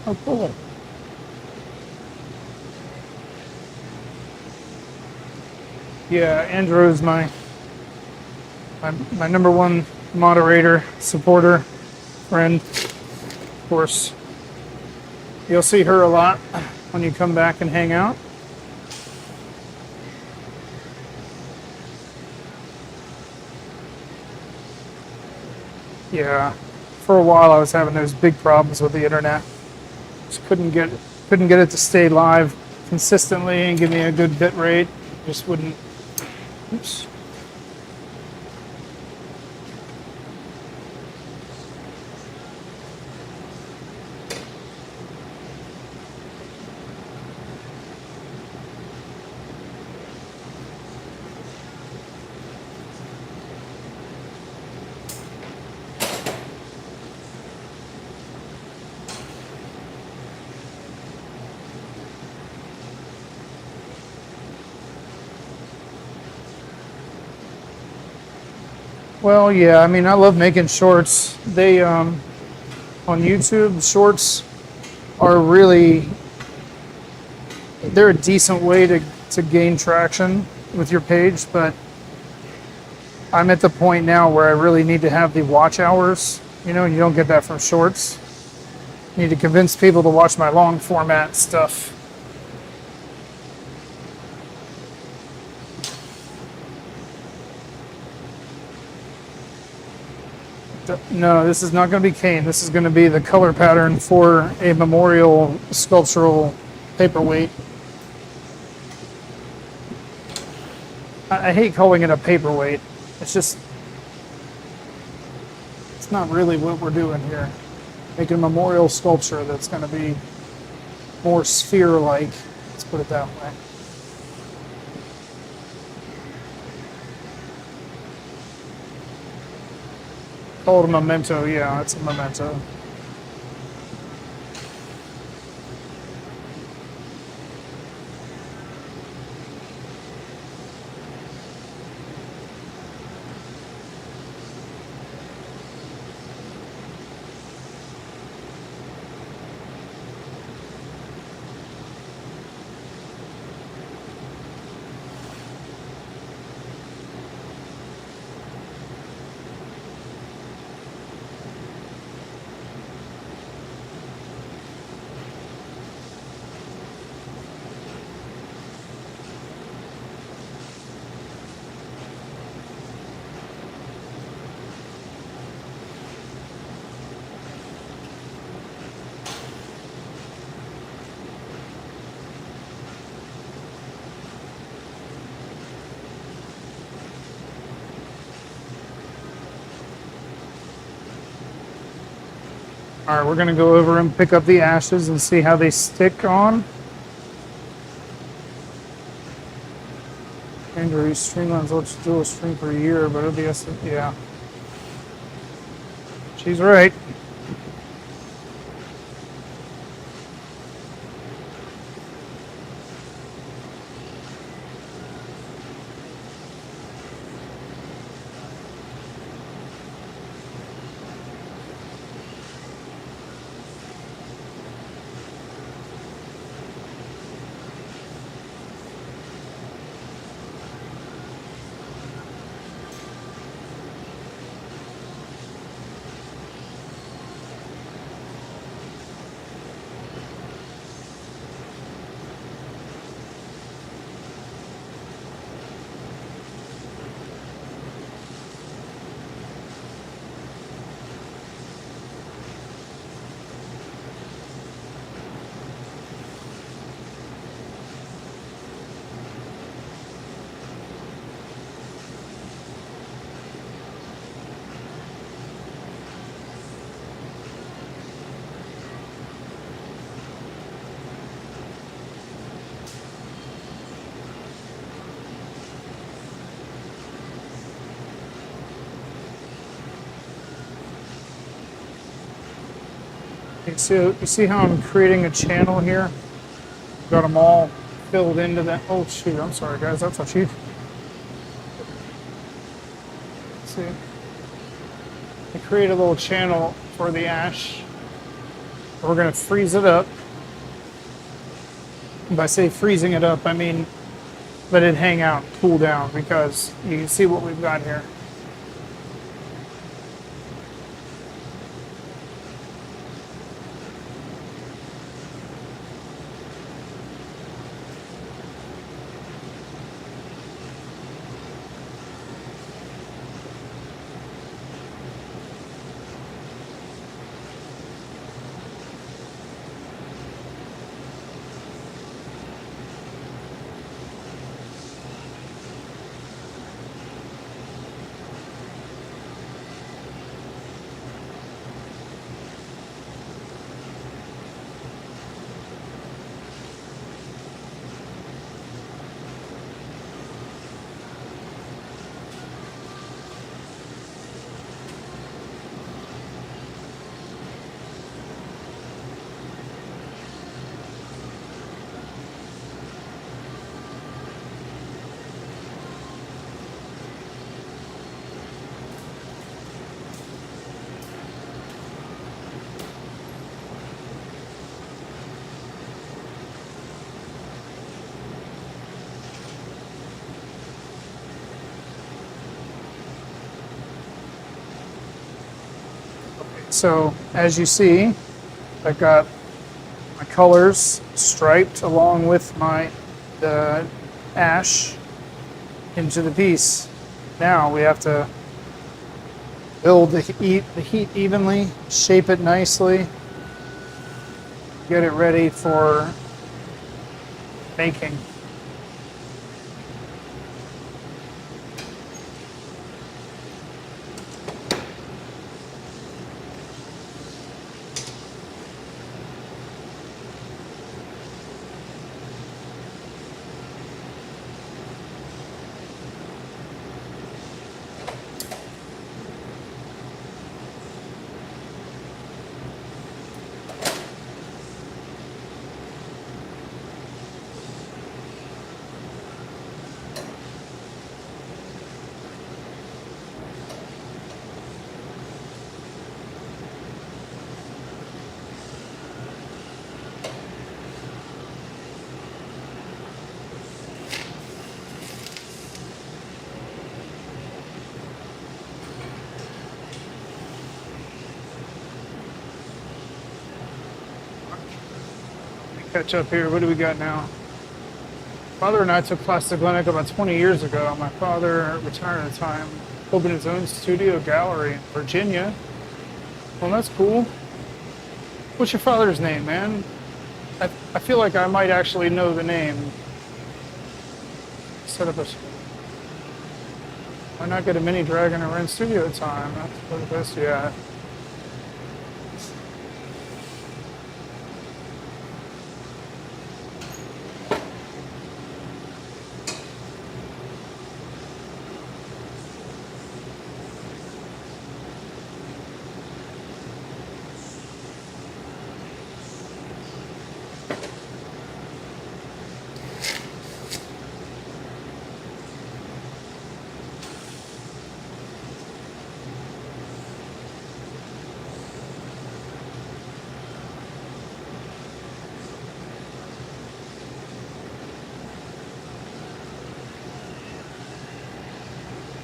Oh, cool. Yeah, Andrew is my number one moderator, supporter, friend. Of course, you'll see her a lot when you come back and hang out. Yeah, for a while I was having those big problems with the internet. Just couldn't get it to stay live consistently and give me a good bit rate. Just wouldn't. Oops. Well, yeah, I mean, I love making shorts. They, on YouTube, shorts are really, they're a decent way to gain traction with your page, but I'm at the point now where I really need to have the watch hours. You know, you don't get that from shorts. I need to convince people to watch my long format stuff. No, this is not going to be cane. This is going to be the color pattern for a memorial sculptural paperweight. I hate calling it a paperweight. It's just, it's not really what we're doing here. Making a memorial sculpture that's going to be more sphere-like. Let's put it that way. Call it a memento. Yeah, it's a memento. All right, we're going to go over and pick up the ashes and see how they stick on. Andrew, Streamlines lets you do a stream per year, but it'll be yeah. She's right. You see how I'm creating a channel here? Got them all filled into that. Oh shoot, I'm sorry guys, that's a cheat. See, I create a little channel for the ash. We're gonna freeze it up. If I say freezing it up, I mean let it hang out, cool down, because you can see what we've got here. So as you see, I've got my colors striped along with the ash into the piece. Now we have to build the heat evenly, shape it nicely, get it ready for baking. Catch up here. What do we got now? Father and I took Plastic Clinic about 20 years ago. My father retired at the time, opened his own studio gallery in Virginia. Well, that's cool. What's your father's name, man? I feel like I might actually know the name. Set up a... Why not get a mini dragon and rent studio time? That's what the best, yeah.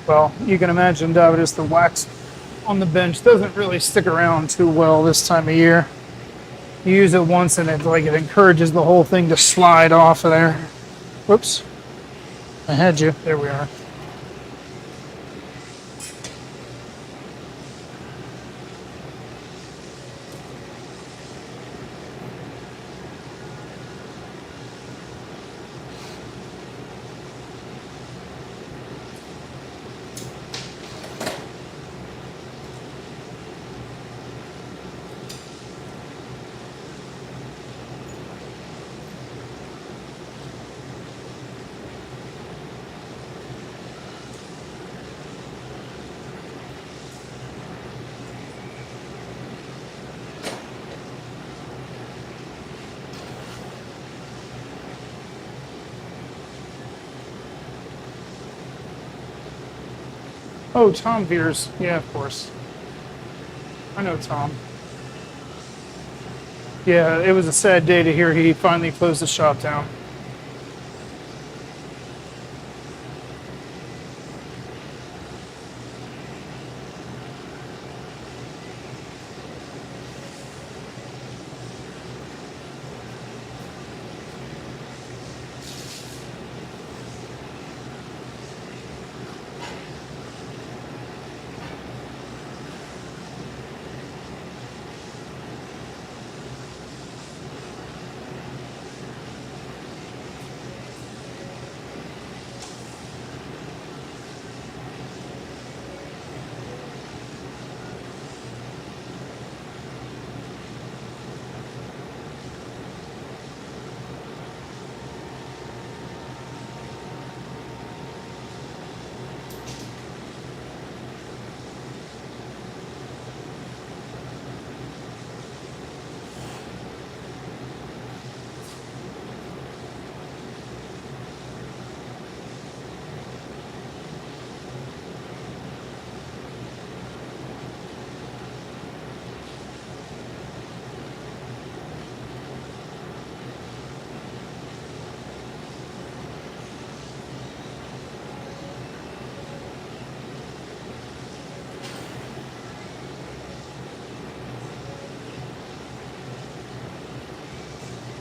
Well, you can imagine, Davidus, the wax on the bench doesn't really stick around too well this time of year. You use it once and it encourages the whole thing to slide off of there. Whoops. I had you. There we are. Oh, Tom Veers. Yeah, of course. I know Tom. Yeah, it was a sad day to hear he finally closed the shop down.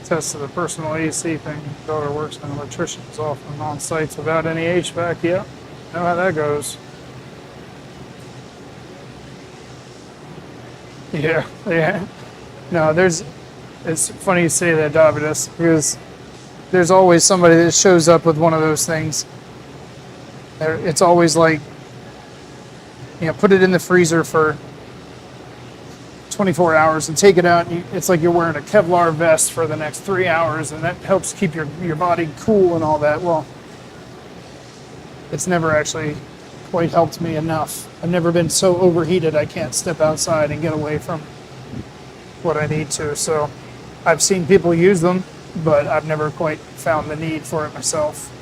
tested the personal AC thing. My daughter works in an electrician's office on sites without any HVAC. Yeah, know how that goes. Yeah, yeah. No, it's funny you say that, Davidas, because there's always somebody that shows up with one of those things. It's always like, put it in the freezer for 24 hours and take it out. And it's like you're wearing a Kevlar vest for the next 3 hours, and that helps keep your body cool and all that. Well, it's never actually quite helped me enough. I've never been so overheated I can't step outside and get away from what I need to. So I've seen people use them, but I've never quite found the need for it myself.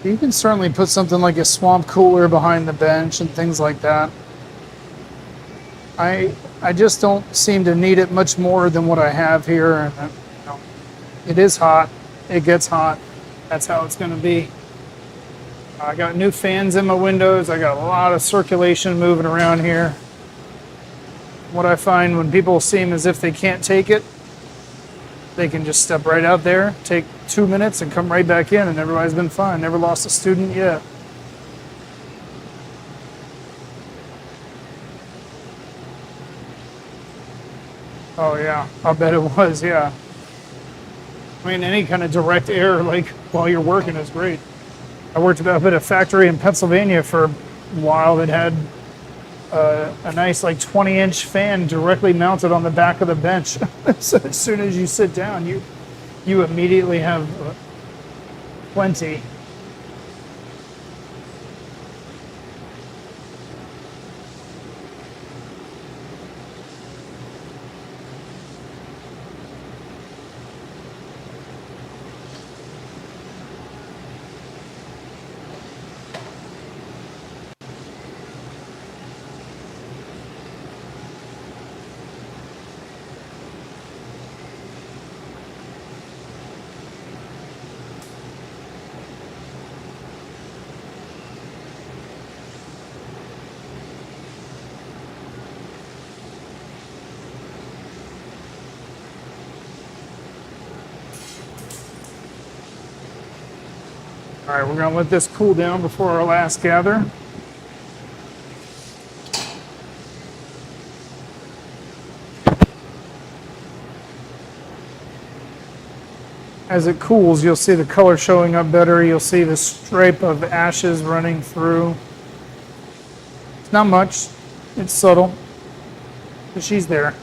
You can certainly put something like a swamp cooler behind the bench and things like that. I just don't seem to need it much more than what I have here. And it is hot. It gets hot. That's how it's going to be. I got new fans in my windows. I got a lot of circulation moving around here. What I find when people seem as if they can't take it, they can just step right out there, take 2 minutes, and come right back in, and everybody's been fine. Never lost a student yet. Oh yeah, I'll bet it was, yeah. I mean, any kind of direct air, like, while you're working is great. I worked up at a factory in Pennsylvania for a while that had a nice, like, 20-inch fan directly mounted on the back of the bench. So as soon as you sit down, you immediately have plenty. All right, we're gonna let this cool down before our last gather. As it cools, you'll see the color showing up better. You'll see the stripe of ashes running through. It's not much, it's subtle, but she's there.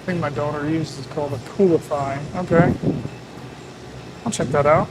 I think my daughter used is called a coolify. Okay, I'll check that out.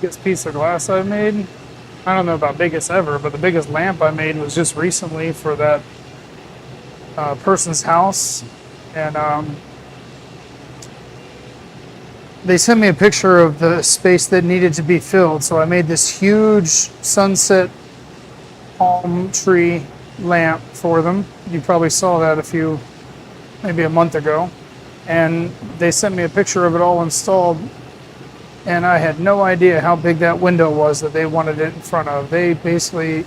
biggest piece of glass I've made. I don't know about biggest ever, but the biggest lamp I made was just recently for that person's house. And they sent me a picture of the space that needed to be filled. So I made this huge sunset palm tree lamp for them. You probably saw that maybe a month ago. And they sent me a picture of it all installed. And I had no idea how big that window was that they wanted it in front of. They basically,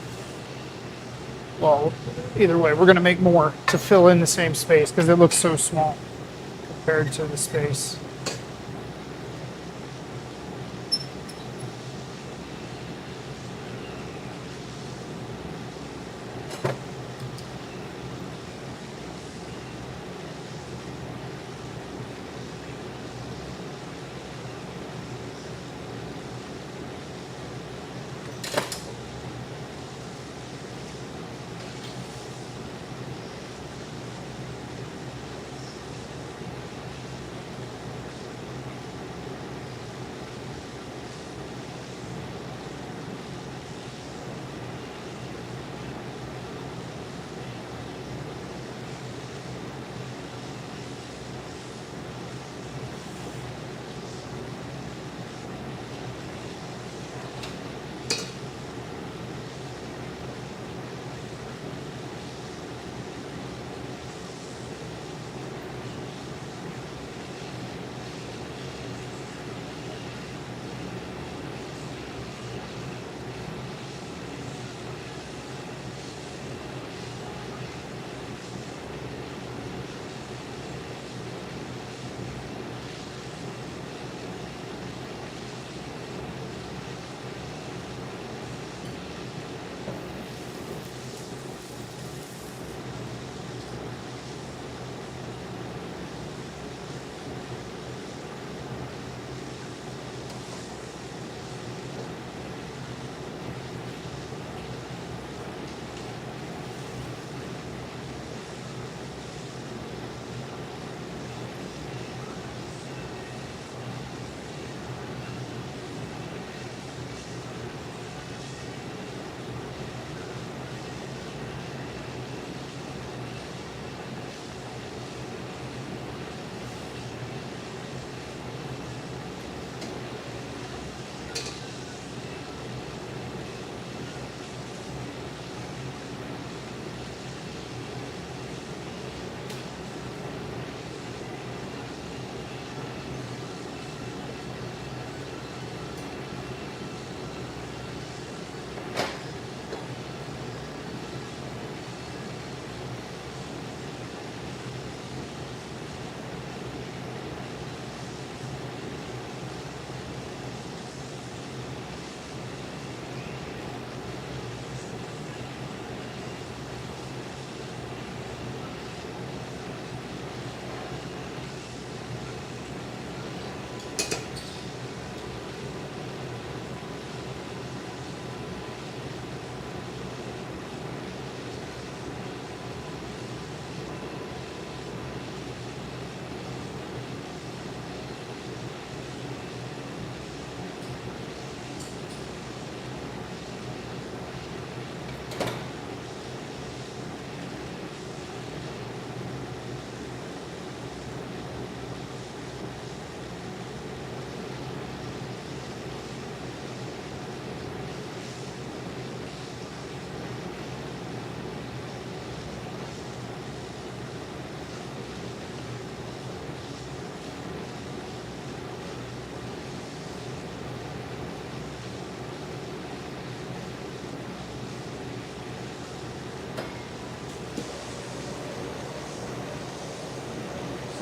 well, either way, we're going to make more to fill in the same space because it looks so small compared to the space.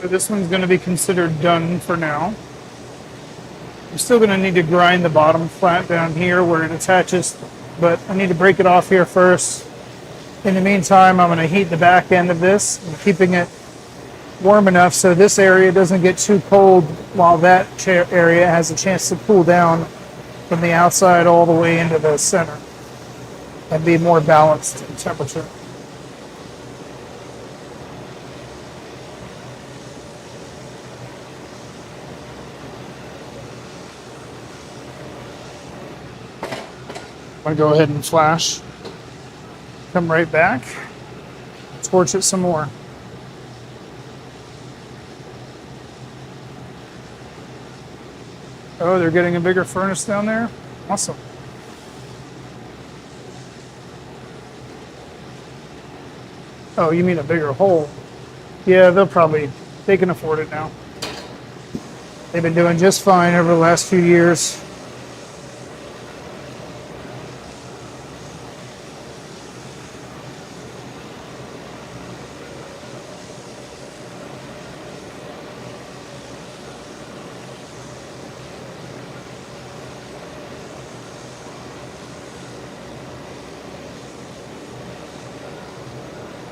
So this one's going to be considered done for now. I'm still going to need to grind the bottom flat down here where it attaches, but I need to break it off here first. In the meantime, I'm going to heat the back end of this, and keeping it warm enough so this area doesn't get too cold while that area has a chance to cool down from the outside all the way into the center and be more balanced in temperature. I'm going to go ahead and flash. Come right back. Torch it some more. Oh, they're getting a bigger furnace down there? Awesome. Oh, you mean a bigger hole? Yeah, they can afford it now. They've been doing just fine over the last few years.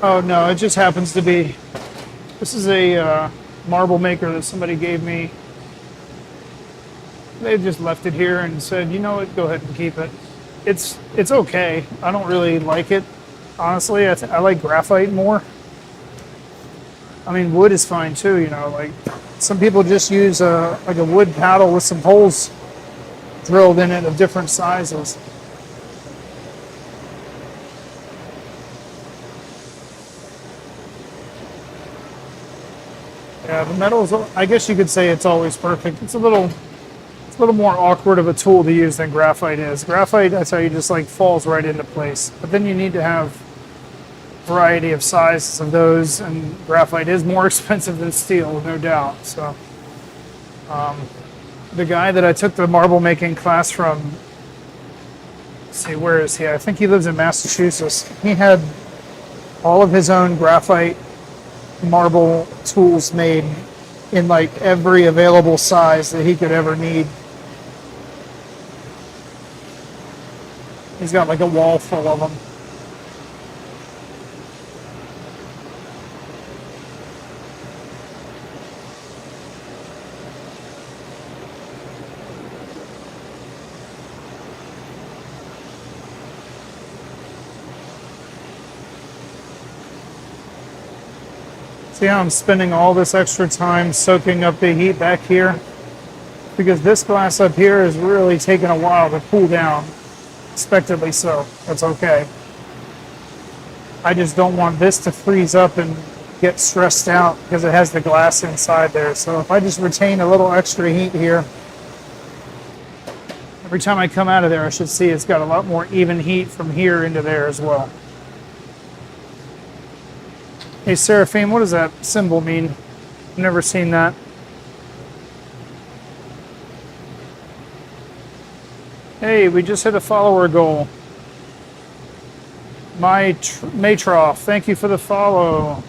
Oh no, it just happens to be. This is a marble maker that somebody gave me. They just left it here and said, you know what, go ahead and keep it. It's okay. I don't really like it. Honestly, I like graphite more. I mean, wood is fine too, you know, like some people just use like a wood paddle with some holes drilled in it of different sizes. Yeah, the metal's, I guess you could say it's always perfect. It's a little more awkward of a tool to use than graphite is. Graphite, that's how you just like falls right into place. But then you need to have variety of sizes of those, and graphite is more expensive than steel, no doubt. So the guy that I took the marble making class from, let's see, where is he? I think he lives in Massachusetts. He had all of his own graphite marble tools made in like every available size that he could ever need. He's got like a wall full of them. See how I'm spending all this extra time soaking up the heat back here? Because this glass up here is really taking a while to cool down. Expectedly so. That's okay. I just don't want this to freeze up and get stressed out because it has the glass inside there. So if I just retain a little extra heat here, every time I come out of there, I should see it's got a lot more even heat from here into there as well. Hey, Seraphim, what does that symbol mean? I've never seen that. Hey, we just hit a follower goal. Matroff, thank you for the follow.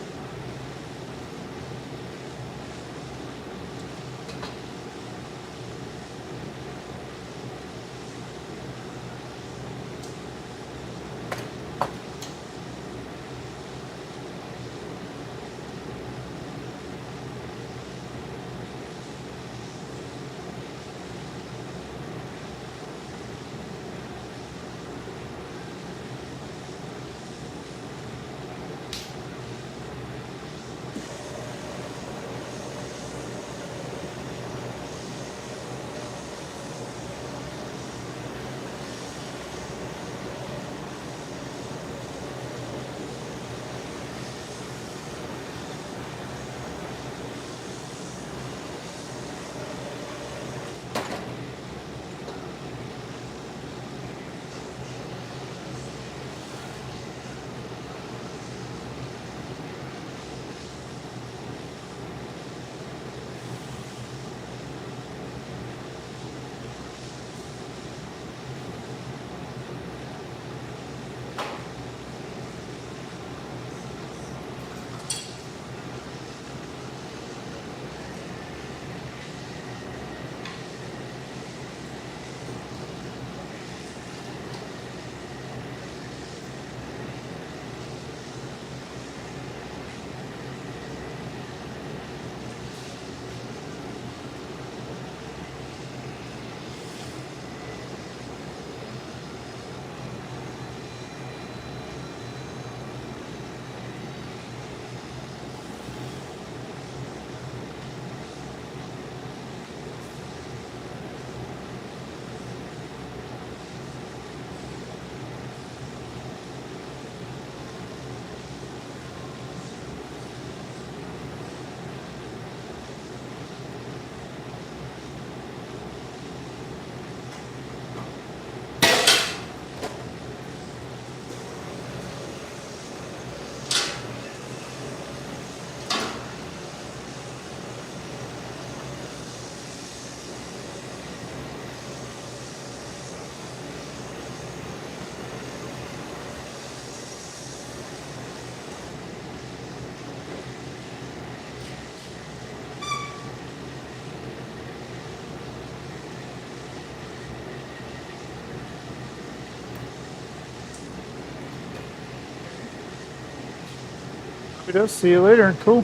We do. See you later. Cool.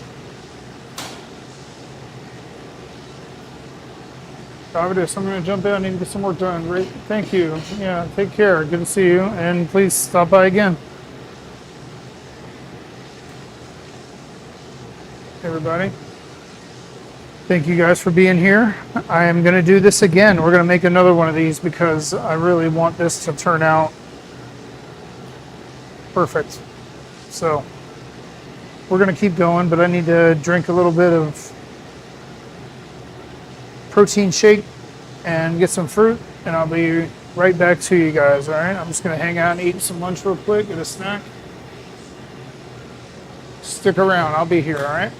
Davidus, I'm going to jump in. I need to get some work done. Great. Thank you. Yeah, take care. Good to see you. And please stop by again. Everybody. Thank you guys for being here. I am going to do this again. We're going to make another one of these because I really want this to turn out perfect. So we're going to keep going, but I need to drink a little bit of protein shake and get some fruit, and I'll be right back to you guys. All right, I'm just going to hang out and eat some lunch real quick, get a snack. Stick around. I'll be here. All right.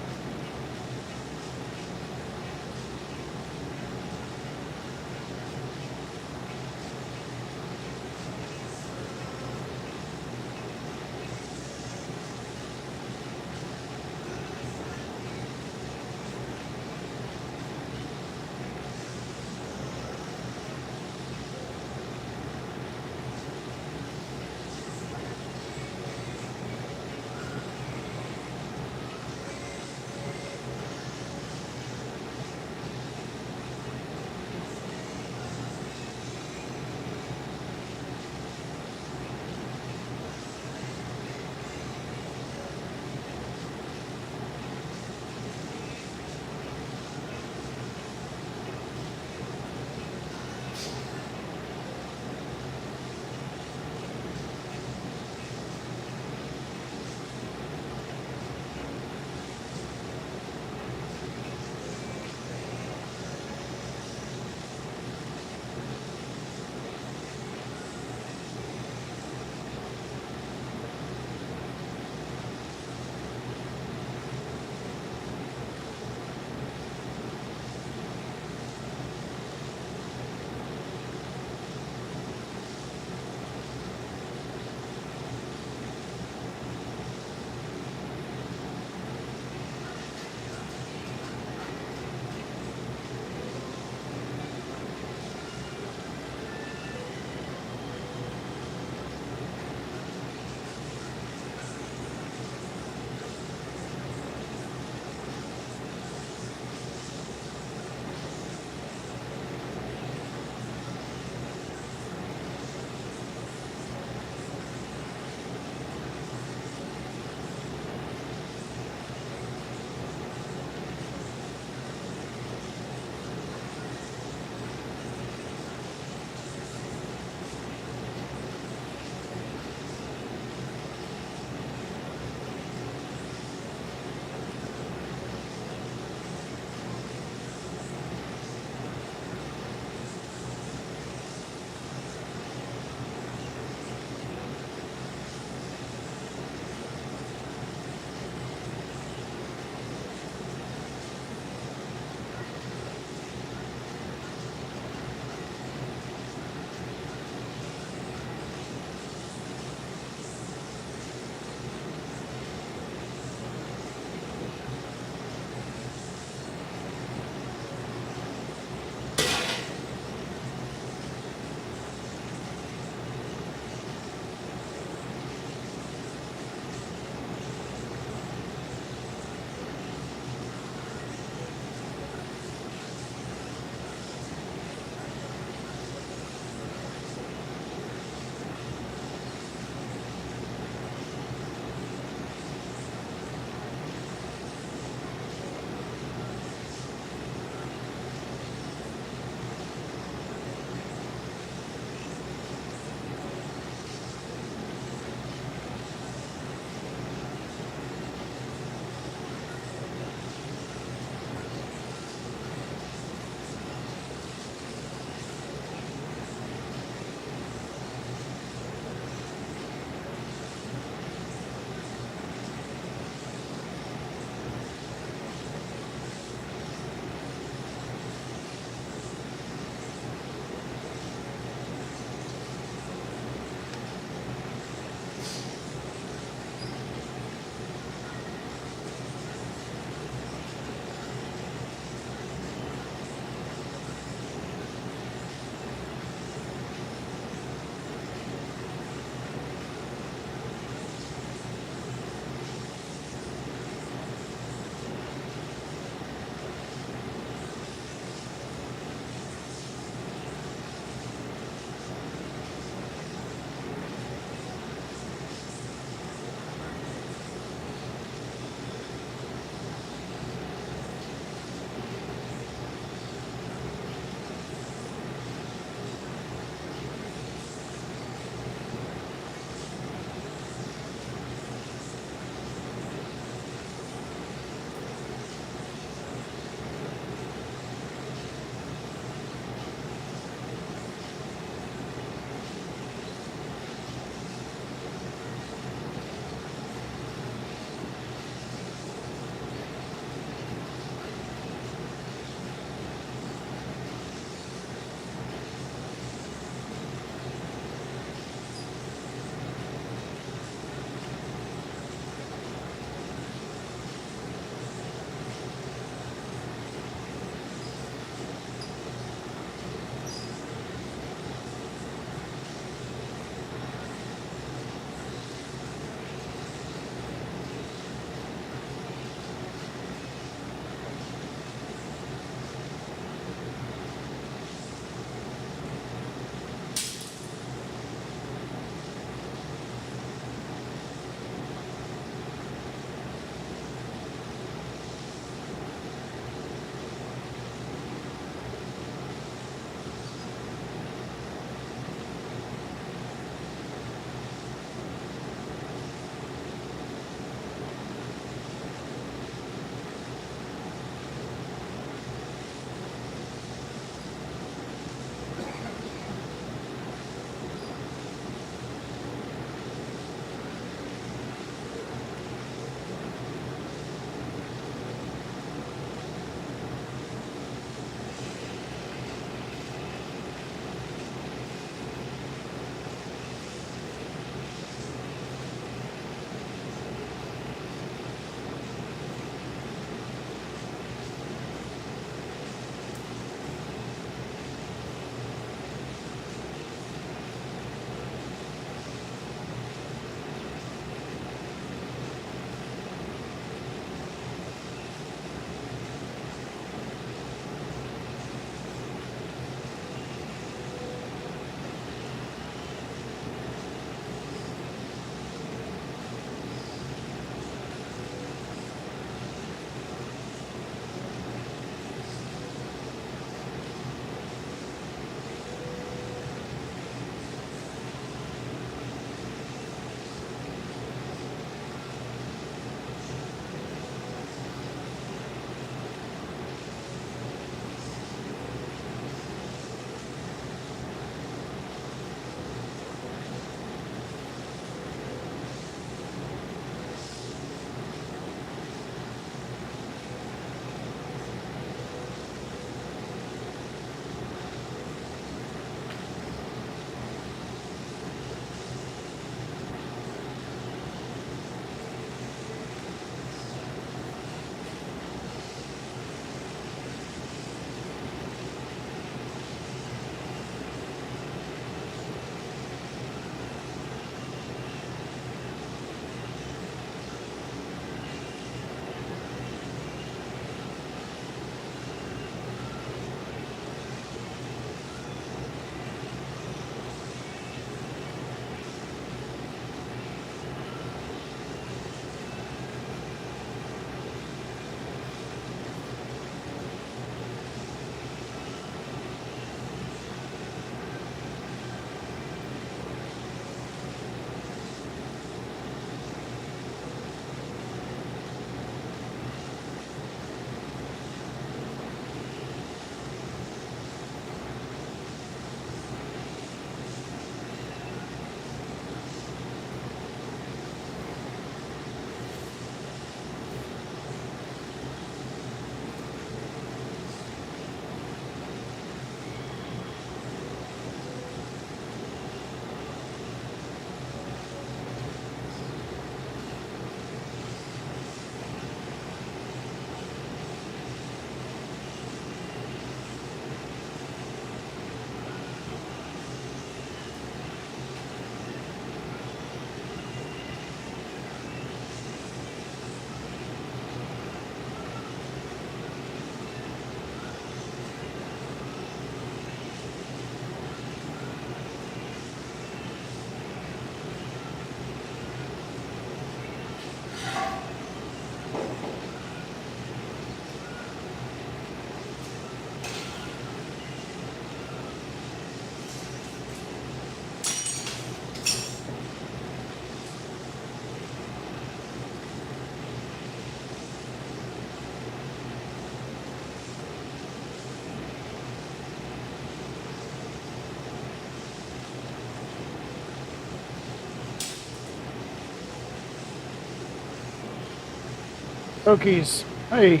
Okies. Hey,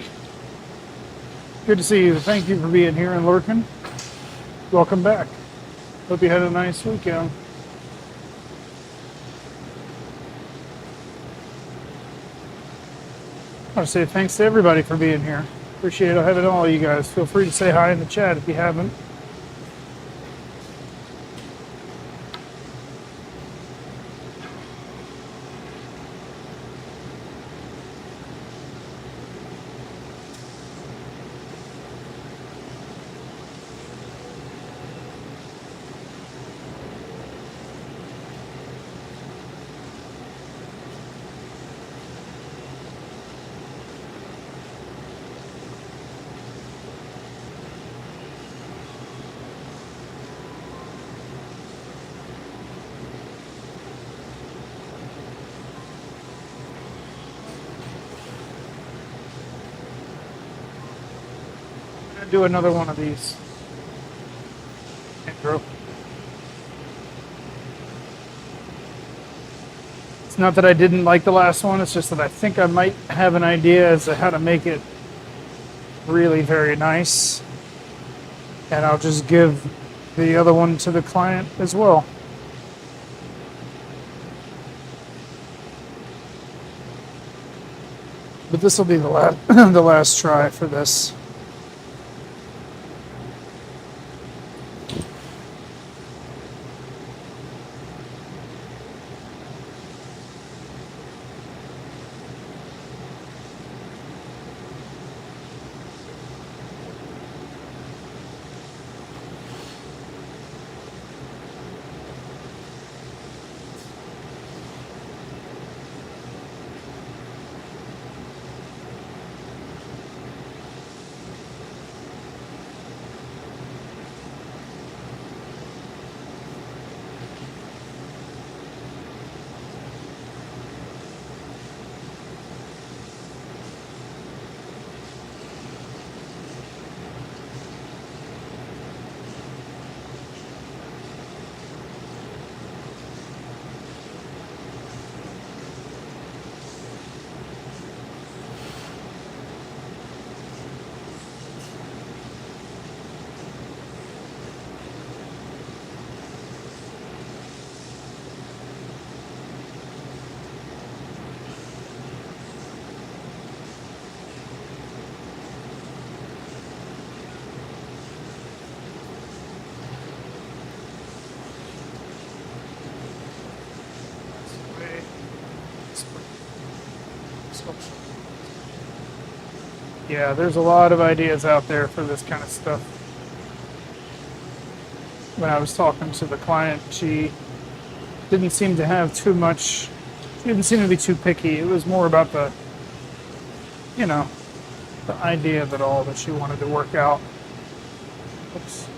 good to see you. Thank you for being here and lurking. Welcome back. Hope you had a nice weekend. I want to say thanks to everybody for being here. Appreciate having all of you guys. Feel free to say hi in the chat if you haven't. Do another one of these. Intro. It's not that I didn't like the last one, it's just that I think I might have an idea as to how to make it really very nice. And I'll just give the other one to the client as well. But this will be the last, the last try for this. Yeah, there's a lot of ideas out there for this kind of stuff. When I was talking to the client, she didn't seem to have too much, she didn't seem to be too picky. It was more about the, you know, the idea of it all that she wanted to work out. Oops.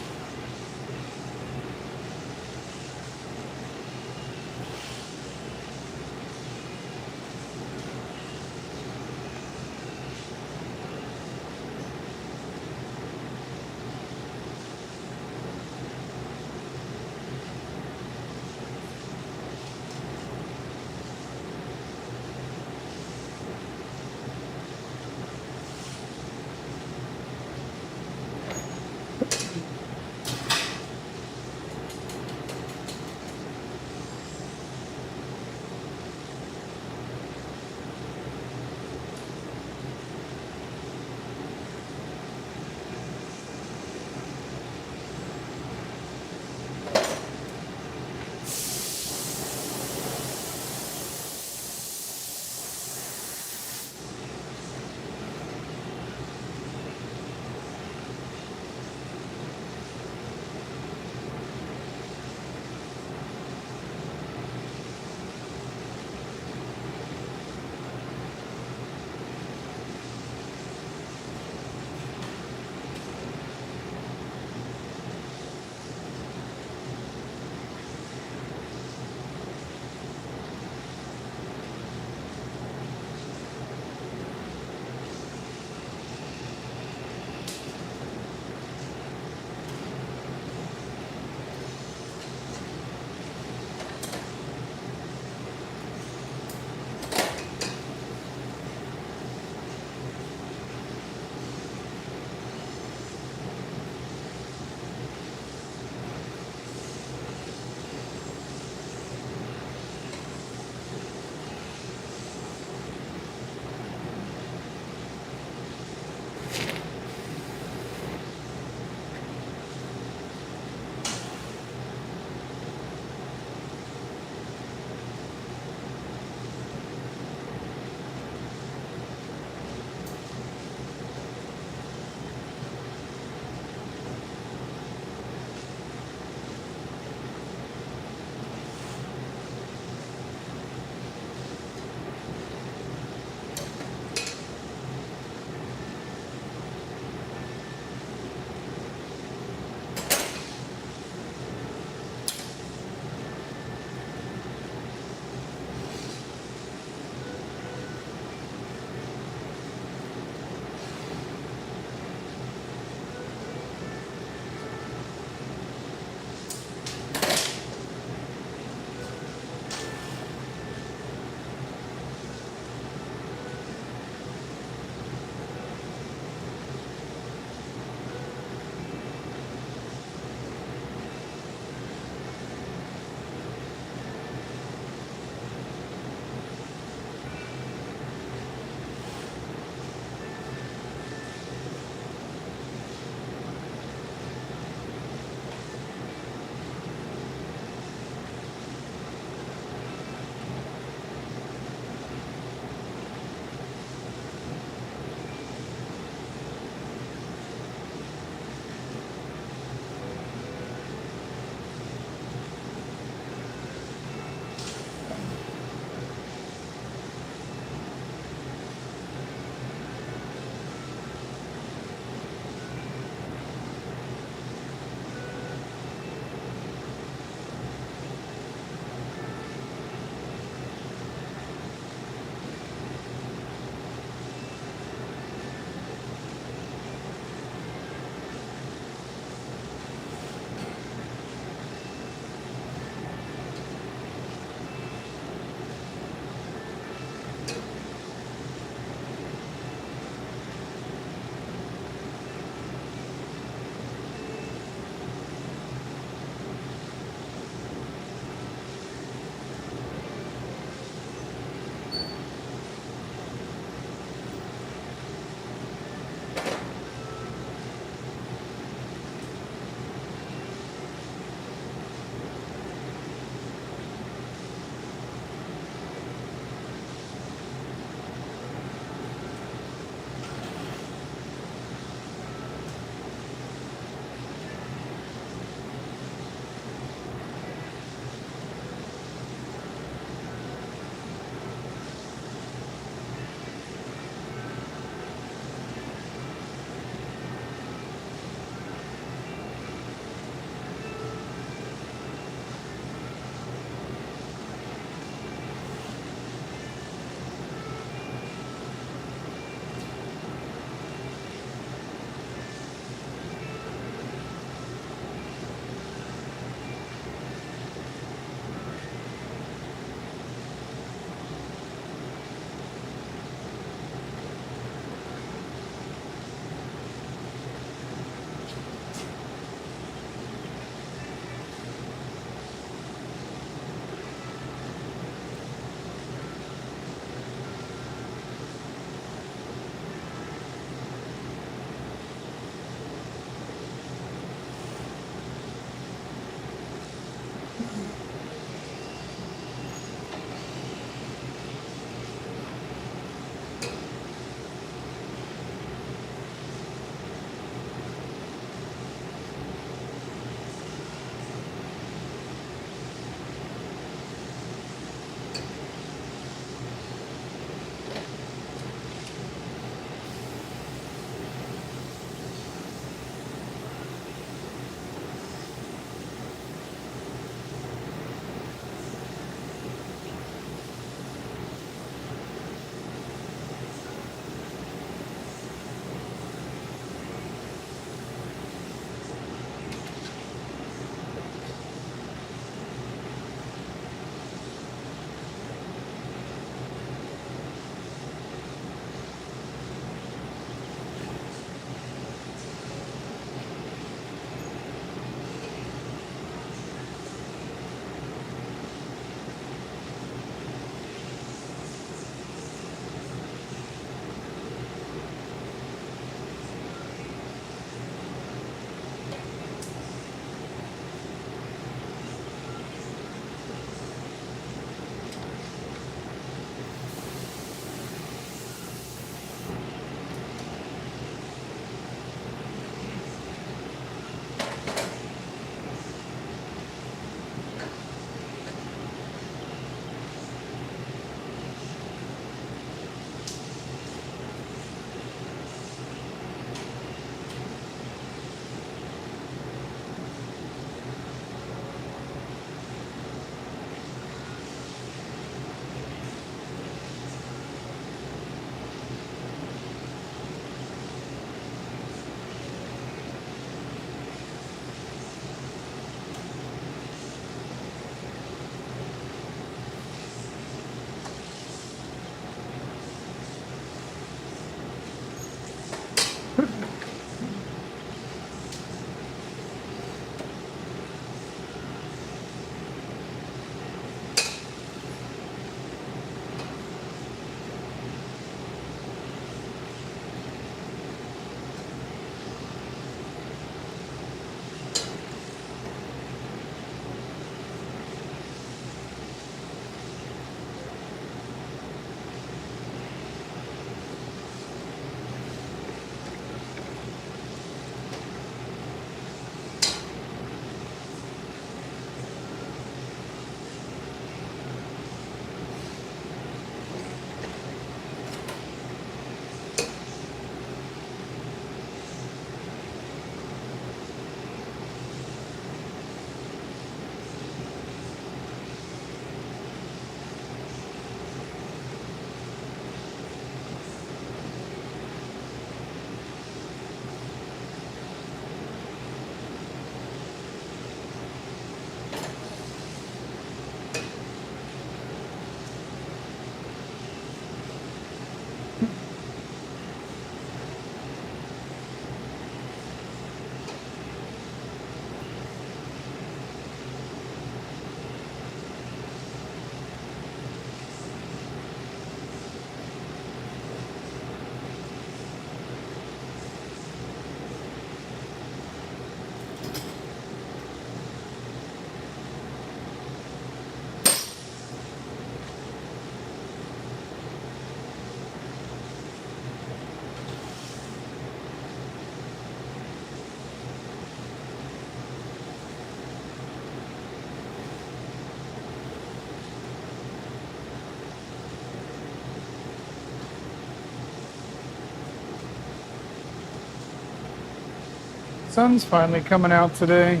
Sun's finally coming out today.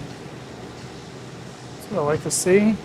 That's what I like to see.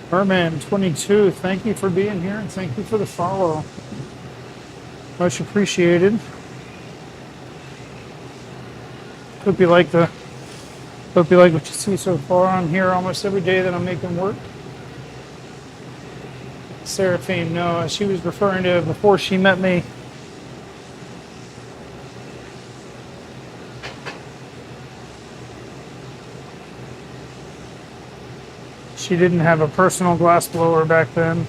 Merman22, thank you for being here and thank you for the follow. Much appreciated. Hope you like what you see so far. I'm here almost every day that I'm making work. Seraphine, no, she was referring to before she met me. She didn't have a personal glass blower back then.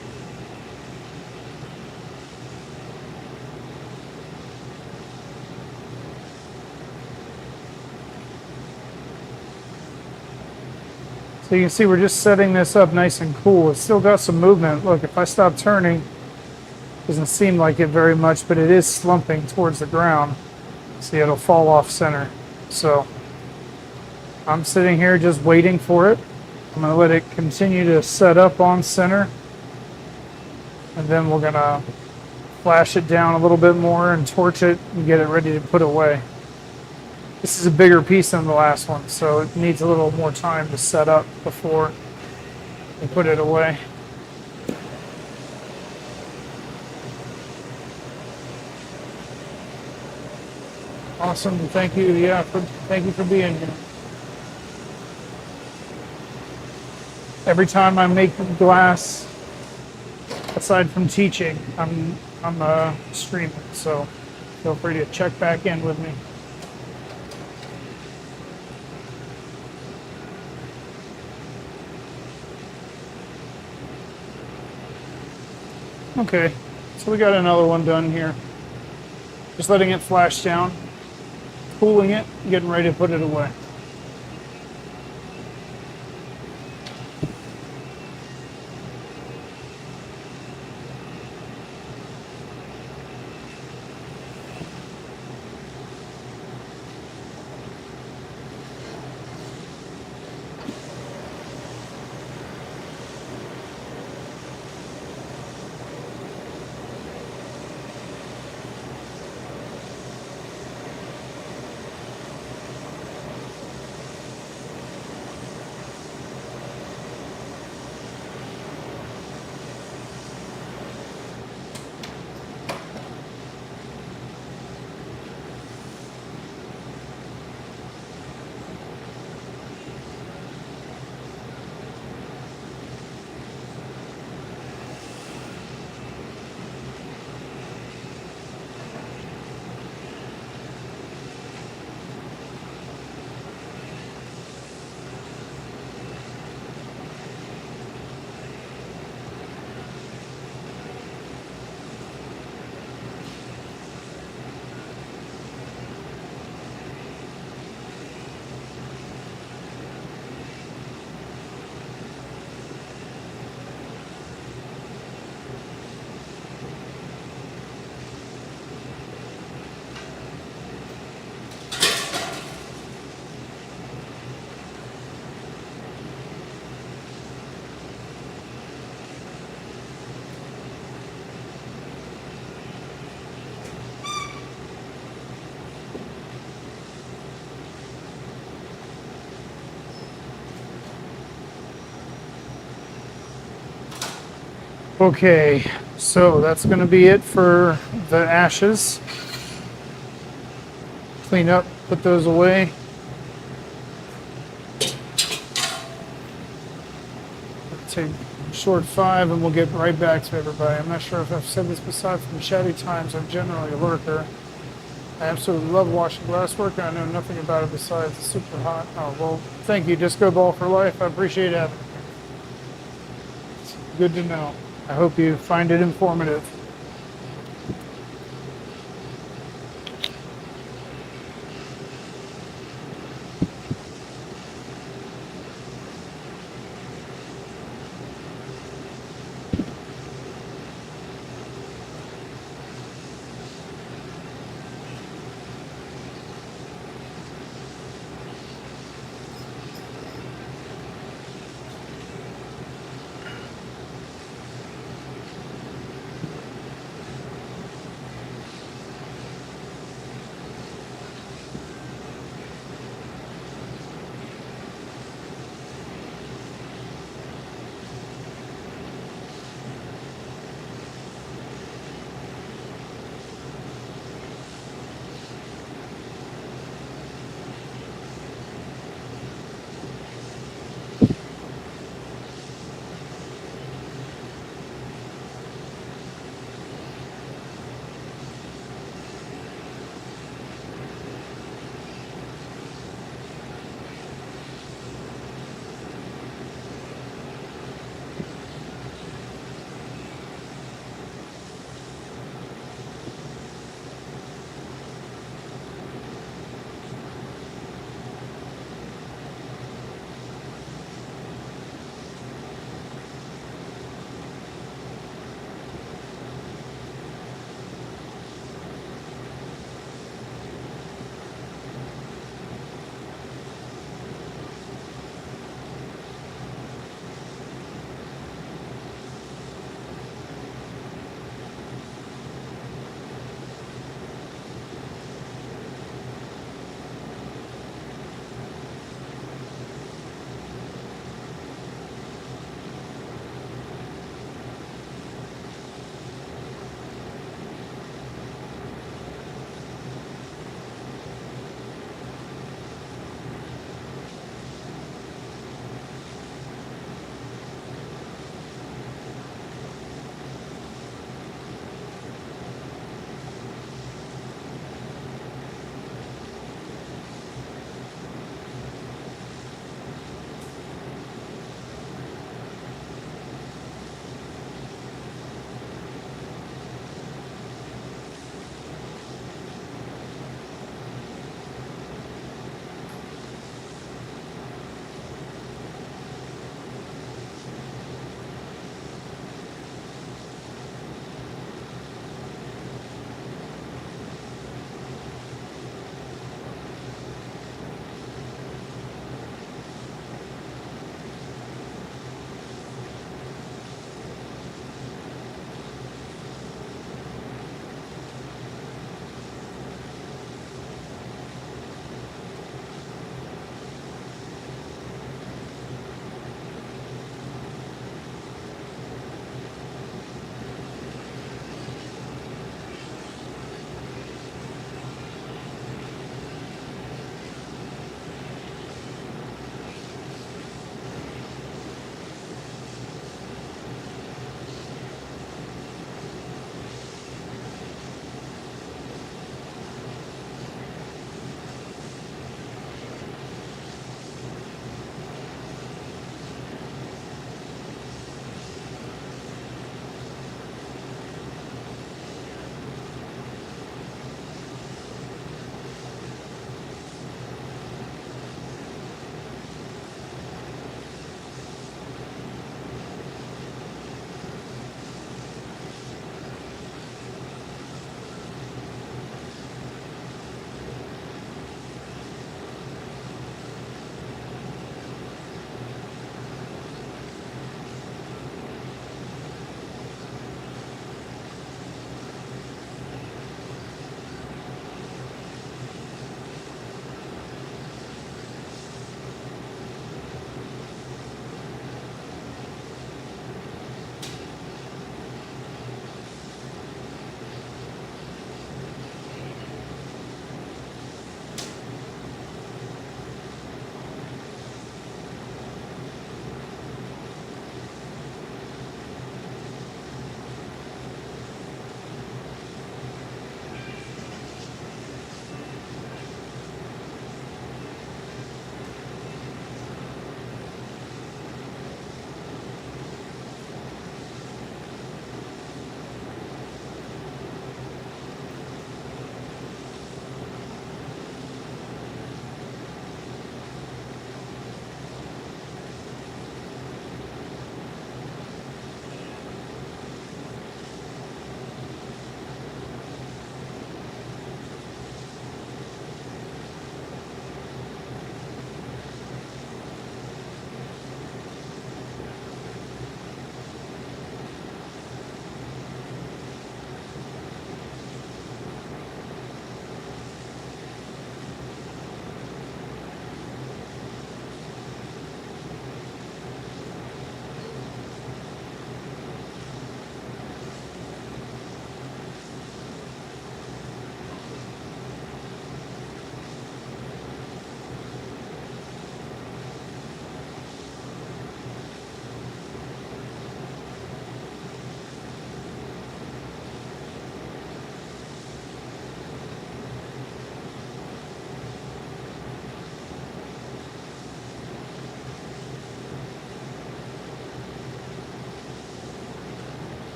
So you can see we're just setting this up nice and cool. It's still got some movement. Look, if I stop turning, doesn't seem like it very much, but it is slumping towards the ground. See, it'll fall off center. So I'm sitting here just waiting for it. I'm going to let it continue to set up on center. And then we're going to flash it down a little bit more and torch it and get it ready to put away. This is a bigger piece than the last one, so it needs a little more time to set up before we put it away. Awesome, thank you. Yeah, thank you for being here. Every time I make glass, aside from teaching, I'm streaming, so feel free to check back in with me. Okay, so we got another one done here. Just letting it flash down, cooling it, getting ready to put it away. Okay, so that's going to be it for the ashes. Clean up, put those away. Take short 5 and we'll get right back to everybody. I'm not sure if I've said this besides from chatty times. I'm generally a lurker. I absolutely love washing glasswork and I know nothing about it besides it's super hot. Oh, well, thank you, Disco Ball for Life. I appreciate having you. It's good to know. I hope you find it informative.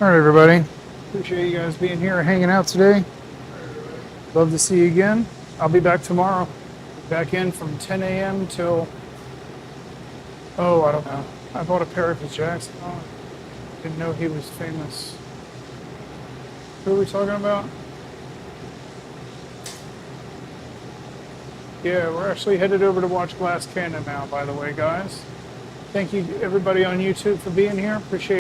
All right, everybody. Appreciate you guys being here, hanging out today. Love to see you again. I'll be back tomorrow. Back in from 10 a.m. till, oh, I don't know. I bought a pair of his Jackson. Oh, didn't know he was famous. Who are we talking about? Yeah, we're actually headed over to watch Glass Cannon now, by the way, guys. Thank you, everybody on YouTube, for being here. Appreciate it.